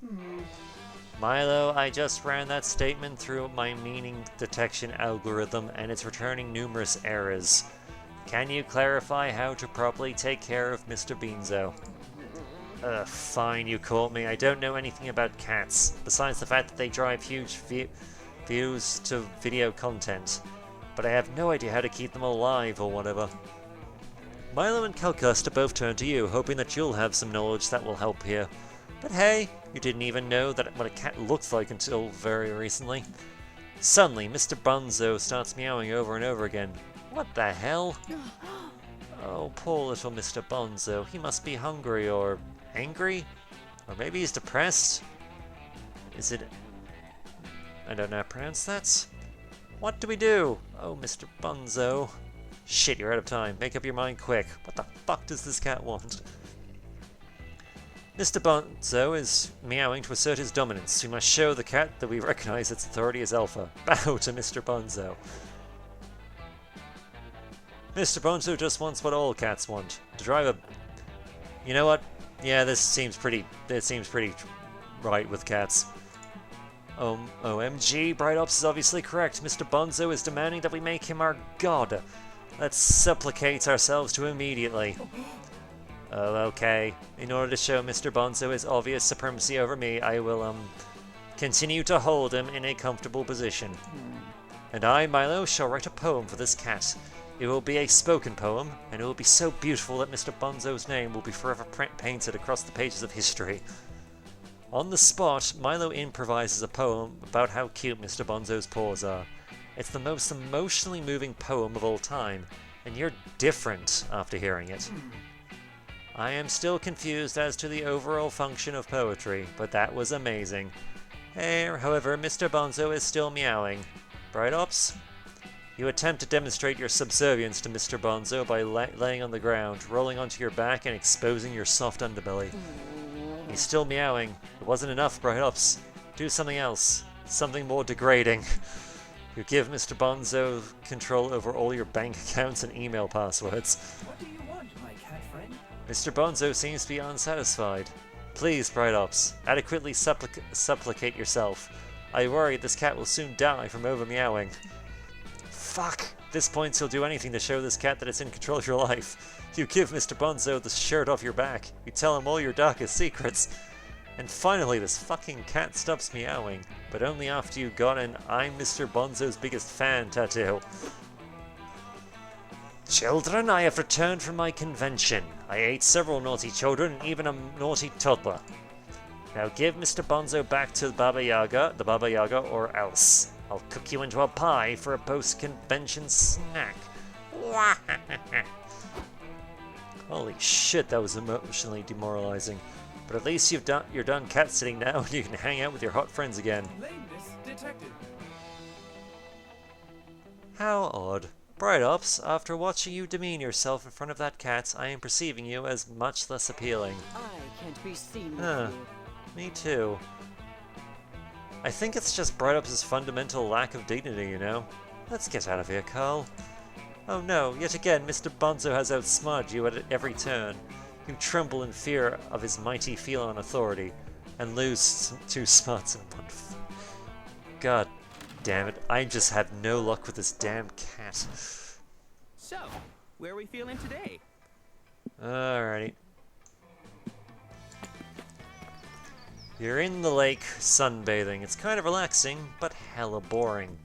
Milo, I just ran that statement through my meaning detection algorithm and it's returning numerous errors. Can you clarify how to properly take care of Mr. Beanzo? Fine, you caught me. I don't know anything about cats, besides the fact that they drive huge views to video content. But I have no idea how to keep them alive or whatever. Milo and Calcusta both turn to you, hoping that you'll have some knowledge that will help here. But hey, you didn't even know what a cat looks like until very recently. Suddenly, Mr. Bonzo starts meowing over and over again. What the hell? Oh, poor little Mr. Bonzo. He must be hungry or angry? Or maybe he's depressed? Is it... I don't know how to pronounce that. What do we do? Oh, Mr. Bonzo. Shit, you're out of time. Make up your mind quick. What the fuck does this cat want? Mr. Bonzo is meowing to assert his dominance. We must show the cat that we recognize its authority as alpha. Bow to Mr. Bonzo. Mr. Bonzo just wants what all cats want. To drive a... You know what? Yeah, this seems pretty right with cats. OMG, Bright Ops is obviously correct. Mr. Bonzo is demanding that we make him our god. Let's supplicate ourselves to him immediately. Oh, okay. In order to show Mr. Bonzo his obvious supremacy over me, I will, continue to hold him in a comfortable position. And I, Milo, shall write a poem for this cat. It will be a spoken poem, and it will be so beautiful that Mr. Bonzo's name will be forever painted across the pages of history. On the spot, Milo improvises a poem about how cute Mr. Bonzo's paws are. It's the most emotionally moving poem of all time, and you're different after hearing it. I am still confused as to the overall function of poetry, but that was amazing. However, Mr. Bonzo is still meowing. Bright Ops? You attempt to demonstrate your subservience to Mr. Bonzo by laying on the ground, rolling onto your back, and exposing your soft underbelly. He's still meowing. It wasn't enough, Bright Ops. Do something else. Something more degrading. You give Mr. Bonzo control over all your bank accounts and email passwords. What do you want, my cat friend? Mr. Bonzo seems to be unsatisfied. Please, Bright Ops, adequately supplicate yourself. I worry this cat will soon die from over-meowing. Fuck! At this point, he'll do anything to show this cat that it's in control of your life. You give Mr. Bonzo the shirt off your back. You tell him all your darkest secrets. And finally, this fucking cat stops meowing, but only after you got an I'm Mr. Bonzo's biggest fan tattoo. Children, I have returned from my convention. I ate several naughty children and even a naughty toddler. Now give Mr. Bonzo back to the Baba Yaga, or else. I'll cook you into a pie for a post-convention snack. Holy shit, that was emotionally demoralizing. But at least you're done cat sitting now and you can hang out with your hot friends again. Lameness detected. How odd. Bright Ops, after watching you demean yourself in front of that cat, I am perceiving you as much less appealing. I can't be seen with Huh. you. Me too. I think it's just Bright Ops' fundamental lack of dignity, you know? Let's get out of here, Carl. Oh no, yet again, Mr. Bonzo has outsmarted you at every turn. You tremble in fear of his mighty feline authority, and lose 2 spots in one. God damn it, I just have no luck with this damn cat. So, where are we feeling today? Alrighty. You're in the lake, sunbathing. It's kind of relaxing, but hella boring.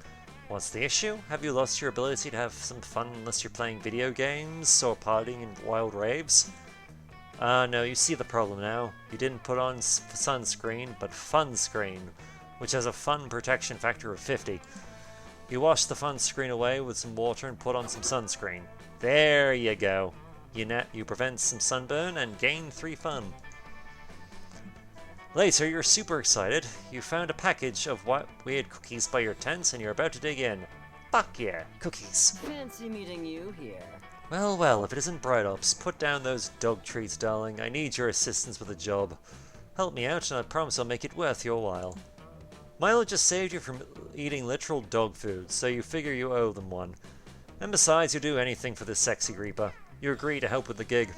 What's the issue? Have you lost your ability to have some fun unless you're playing video games or partying in wild raves? No, you see the problem now. You didn't put on sunscreen, but fun screen, which has a fun protection factor of 50. You wash the fun screen away with some water and put on some sunscreen. There you go. You prevent some sunburn and gain 3 fun. Later, you're super excited. You found a package of weird cookies by your tent and you're about to dig in. Fuck yeah, cookies. Fancy meeting you here. Well, well, if it isn't Bright Ops, put down those dog treats, darling. I need your assistance with a job. Help me out and I promise I'll make it worth your while. Milo just saved you from eating literal dog food, so you figure you owe them one. And besides, you'll do anything for this sexy Reaper. You agree to help with the gig.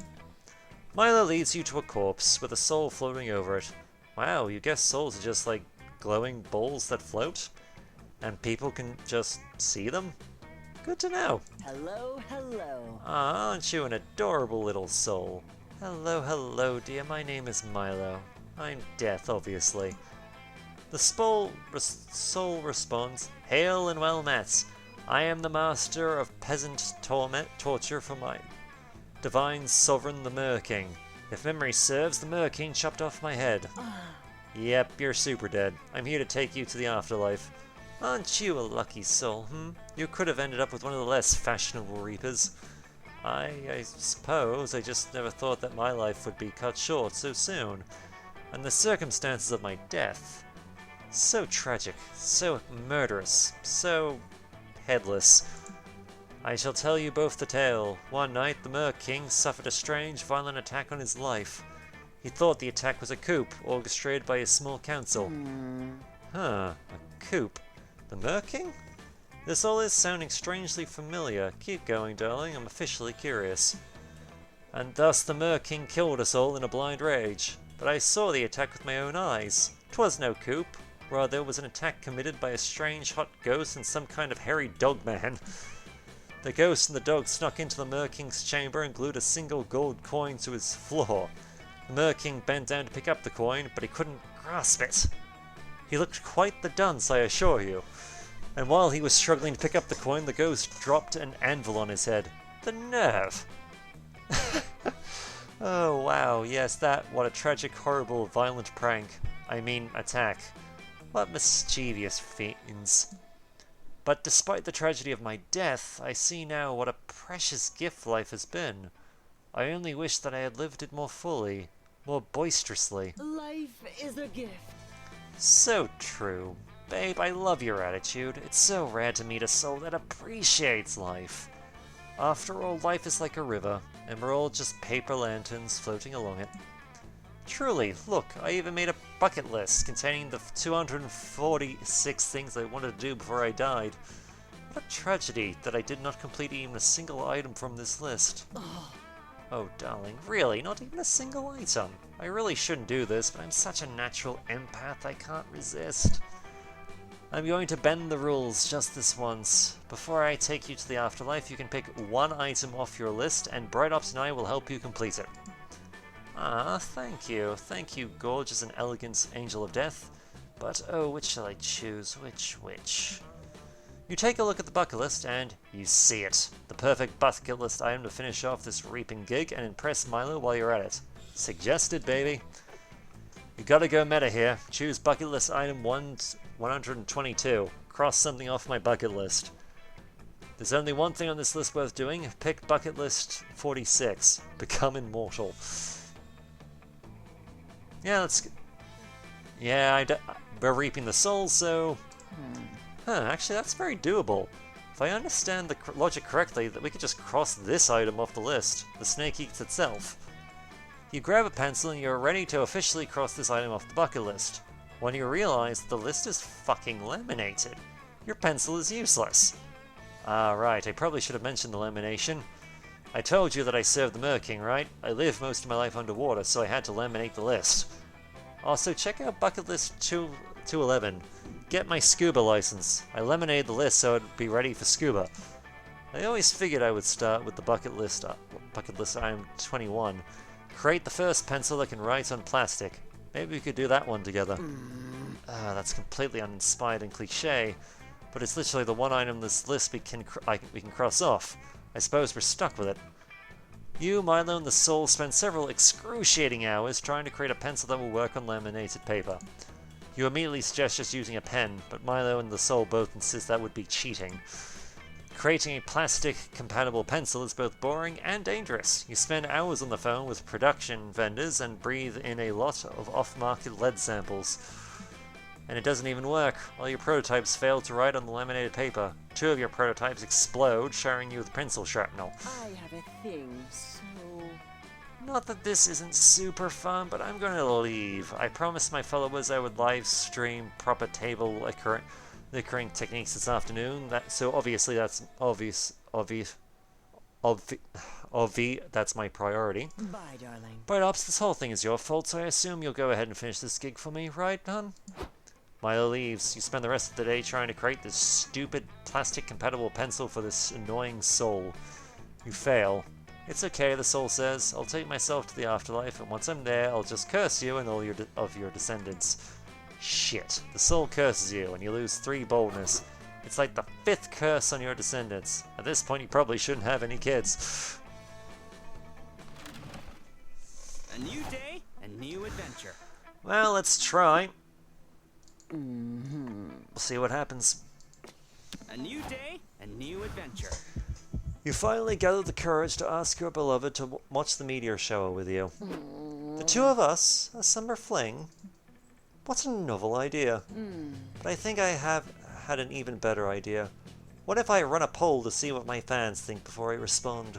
Milo leads you to a corpse with a soul floating over it. Wow, you guess souls are just like glowing balls that float? And people can just see them? Good to know. Hello, hello. Ah, aren't you an adorable little soul? Hello, hello, dear. My name is Milo. I'm Death, obviously. The soul responds, Hail and well met. I am the master of peasant torture for my divine sovereign, the Mer King. If memory serves, the Mer King chopped off my head. Yep, you're super dead. I'm here to take you to the afterlife. Aren't you a lucky soul, You could have ended up with one of the less fashionable Reapers. I suppose I just never thought that my life would be cut short so soon. And the circumstances of my death. So tragic, so murderous, so headless. I shall tell you both the tale. One night, the Mer King suffered a strange, violent attack on his life. He thought the attack was a coup, orchestrated by his small council. Huh, a coup. The Mer King? This all is sounding strangely familiar. Keep going, darling, I'm officially curious. And thus the Mer King killed us all in a blind rage. But I saw the attack with my own eyes. 'Twas no coup. Rather, it was an attack committed by a strange hot ghost and some kind of hairy dog man. The ghost and the dog snuck into the Mer King's chamber and glued a single gold coin to his floor. The Mer King bent down to pick up the coin, but he couldn't grasp it. He looked quite the dunce, I assure you. And while he was struggling to pick up the coin, the ghost dropped an anvil on his head. The nerve! Oh wow, yes, what a tragic, horrible, violent prank. I mean, attack. What mischievous fiends. But despite the tragedy of my death, I see now what a precious gift life has been. I only wish that I had lived it more fully, more boisterously. Life is a gift. So true. Babe, I love your attitude. It's so rare to meet a soul that appreciates life. After all, life is like a river, and we're all just paper lanterns floating along it. Truly, look, I even made a bucket list containing the 246 things I wanted to do before I died. What a tragedy that I did not complete even a single item from this list. Oh, darling, really? Not even a single item? I really shouldn't do this, but I'm such a natural empath I can't resist. I'm going to bend the rules just this once. Before I take you to the afterlife, you can pick one item off your list, and Bright Ops and I will help you complete it. Ah, thank you. Thank you, gorgeous and elegant angel of death. But, oh, which shall I choose? Which? You take a look at the bucket list, and you see it. The perfect bucket list item to finish off this reaping gig and impress Milo while you're at it. Suggested, baby. You gotta go meta here. Choose bucket list item 122. Cross something off my bucket list. There's only one thing on this list worth doing. Pick bucket list 46. Become immortal. Yeah, let's... Yeah, we're reaping the soul, so... actually, that's very doable. If I understand the logic correctly, that we could just cross this item off the list. The snake eats itself. You grab a pencil and you're ready to officially cross this item off the bucket list. When you realize the list is fucking laminated. Your pencil is useless. Ah, right, I probably should have mentioned the lamination. I told you that I served the Mer King, right? I lived most of my life underwater, so I had to laminate the list. Also, check out bucket list 211. Get my scuba license. I laminated the list so it'd be ready for scuba. I always figured I would start with the bucket list item 21. Create the first pencil that can write on plastic. Maybe we could do that one together. That's completely uninspired and cliche, but it's literally the one item on this list we can cross off. I suppose we're stuck with it. You, Milo, and the Soul spent several excruciating hours trying to create a pencil that will work on laminated paper. You immediately suggest just using a pen, but Milo and the Soul both insist that would be cheating. Creating a plastic-compatible pencil is both boring and dangerous. You spend hours on the phone with production vendors and breathe in a lot of off-market lead samples. And it doesn't even work. All your prototypes fail to write on the laminated paper. 2 of your prototypes explode, showering you with pencil shrapnel. I have a thing, so... Not that this isn't super fun, but I'm going to leave. I promised my followers I would live stream proper table occurring techniques this afternoon. So obviously that's that's my priority. Bye, darling. But Ops, this whole thing is your fault, so I assume you'll go ahead and finish this gig for me, right, hon? Milo leaves. You spend the rest of the day trying to create this stupid plastic-compatible pencil for this annoying soul. You fail. It's okay, the soul says. I'll take myself to the afterlife, and once I'm there, I'll just curse you and all of your descendants. Shit. The soul curses you, and you lose 3 boldness. It's like the 5th curse on your descendants. At this point, you probably shouldn't have any kids. A new day, a new adventure. Well, let's try. We'll see what happens. A new day, a new adventure. You finally gathered the courage to ask your beloved to watch the meteor shower with you. The 2 of us, a summer fling. What a novel idea. But I think I have had an even better idea. What if I run a poll to see what my fans think before I respond?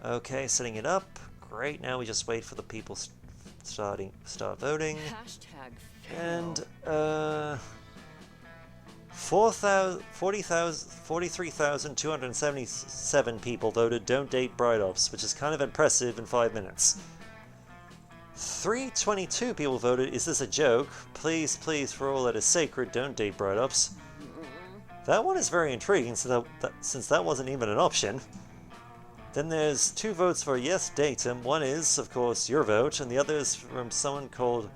Okay, setting it up. Great, now we just wait for the people start voting. Hashtag And, 43,277 people voted don't date bride-ups, which is kind of impressive in 5 minutes. 322 people voted, is this a joke? Please, please, for all that is sacred, don't date bride-ups. That one is very intriguing, since that wasn't even an option. Then there's 2 votes for yes, date him. One is, of course, your vote, and the other is from someone called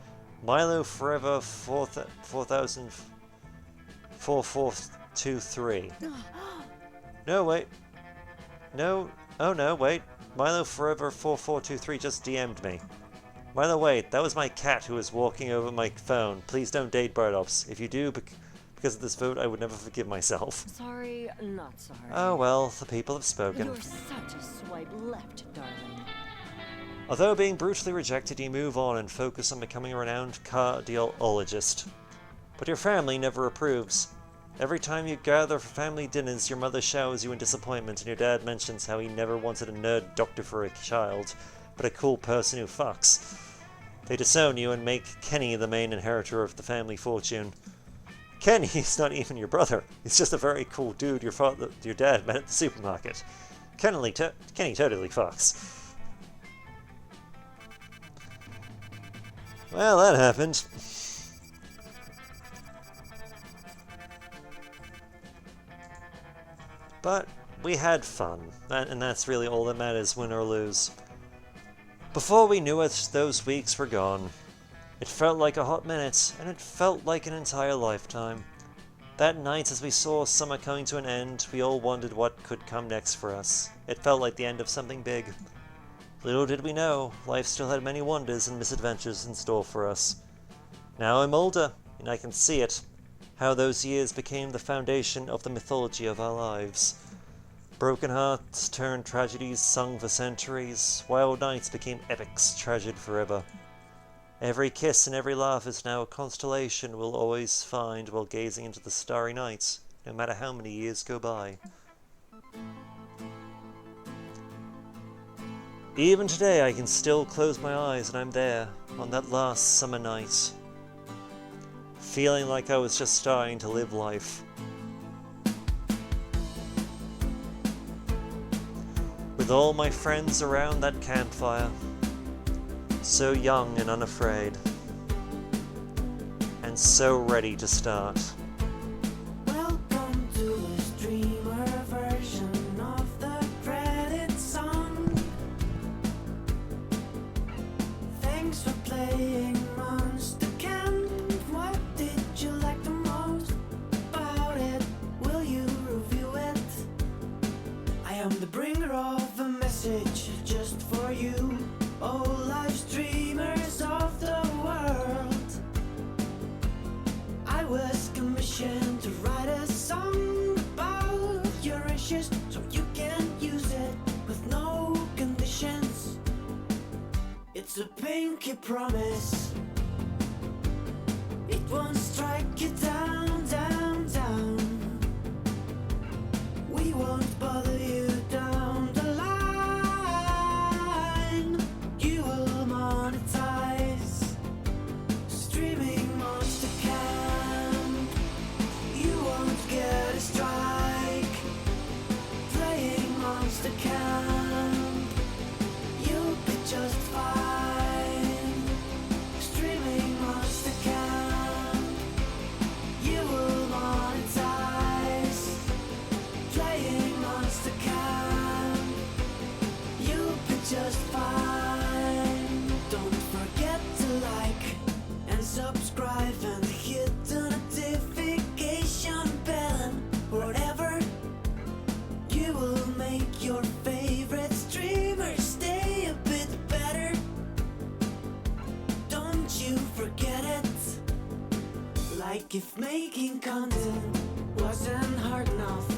Milo Forever 4423. No, wait. No. Oh, no, wait. Milo Forever 4423 just DM'd me. Milo, wait. That was my cat who was walking over my phone. Please don't date bride-ups. If you do, because of this vote, I would never forgive myself. Sorry, not sorry. Oh, well, the people have spoken. You're such a swipe left, darling. Although being brutally rejected, you move on and focus on becoming a renowned cardiologist. But your family never approves. Every time you gather for family dinners, your mother showers you in disappointment, and your dad mentions how he never wanted a nerd doctor for a child, but a cool person who fucks. They disown you and make Kenny the main inheritor of the family fortune. Kenny is not even your brother. He's just a very cool dude your dad met at the supermarket. Kenny totally fucks. Well, that happened. But we had fun, and that's really all that matters, win or lose. Before we knew it, those weeks were gone. It felt like a hot minute, and it felt like an entire lifetime. That night, as we saw summer coming to an end, we all wondered what could come next for us. It felt like the end of something big. Little did we know, life still had many wonders and misadventures in store for us. Now I'm older, and I can see it, how those years became the foundation of the mythology of our lives. Broken hearts turned tragedies sung for centuries, wild nights became epics treasured forever. Every kiss and every laugh is now a constellation we'll always find while gazing into the starry nights, no matter how many years go by. Even today I can still close my eyes and I'm there, on that last summer night, feeling like I was just starting to live life. With all my friends around that campfire, so young and unafraid, and so ready to start. Welcome to a streamer version of the credit song. Thanks for playing Monster Camp. What did you like the most about it? Will you review it? I am the bringer of a message just for you. Oh, live streamers of the world, I was committed It's a pinky promise. It won't strike you down, down, down. We won't bother you down the line. You will monetize streaming Monster Camp. You won't get a strike playing Monster Camp. You'll be just fine streaming Monster Camp. You will monetize playing Monster Camp. You'll be just fine. Don't forget to like and subscribe and hit the notification bell. Whatever you will make your favorite streamer stay a bit better. Don't you forget it. Like if making content wasn't hard enough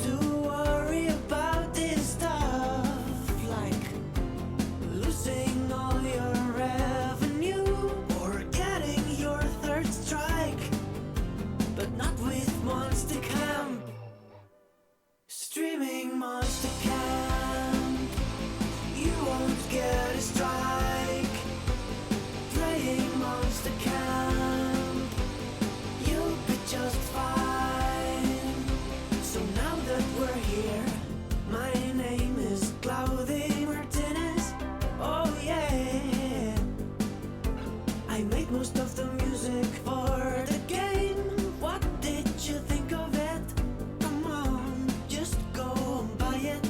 to worry about this stuff, like losing all your revenue or getting your third strike, but not with Monster Camp. Streaming Monster Camp, you won't get a strike playing Monster Camp. You'll be just fine. So now that we're here, my name is Claudia Martinez. Oh yeah, I made most of the music for the game. What did you think of it? Come on, just go and buy it.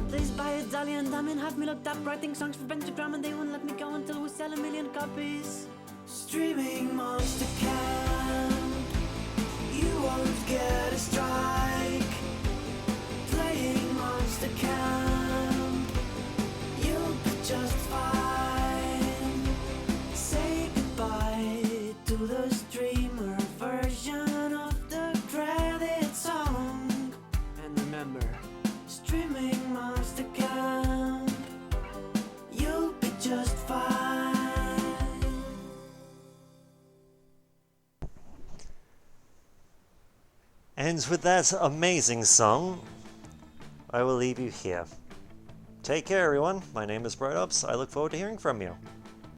Please buy it, Dolly and Diamond have me looked up writing songs for Pentagram, and they won't let me go until we sell 1 million copies. Streaming Monster Camp, you won't get a strike playing Monster Camp. You'll be just fine. Say goodbye to the streamer version of the credit song. And remember, streaming Monster Camp, you'll be just fine. And with that amazing song, I will leave you here. Take care, everyone. My name is Bright Ops. I look forward to hearing from you.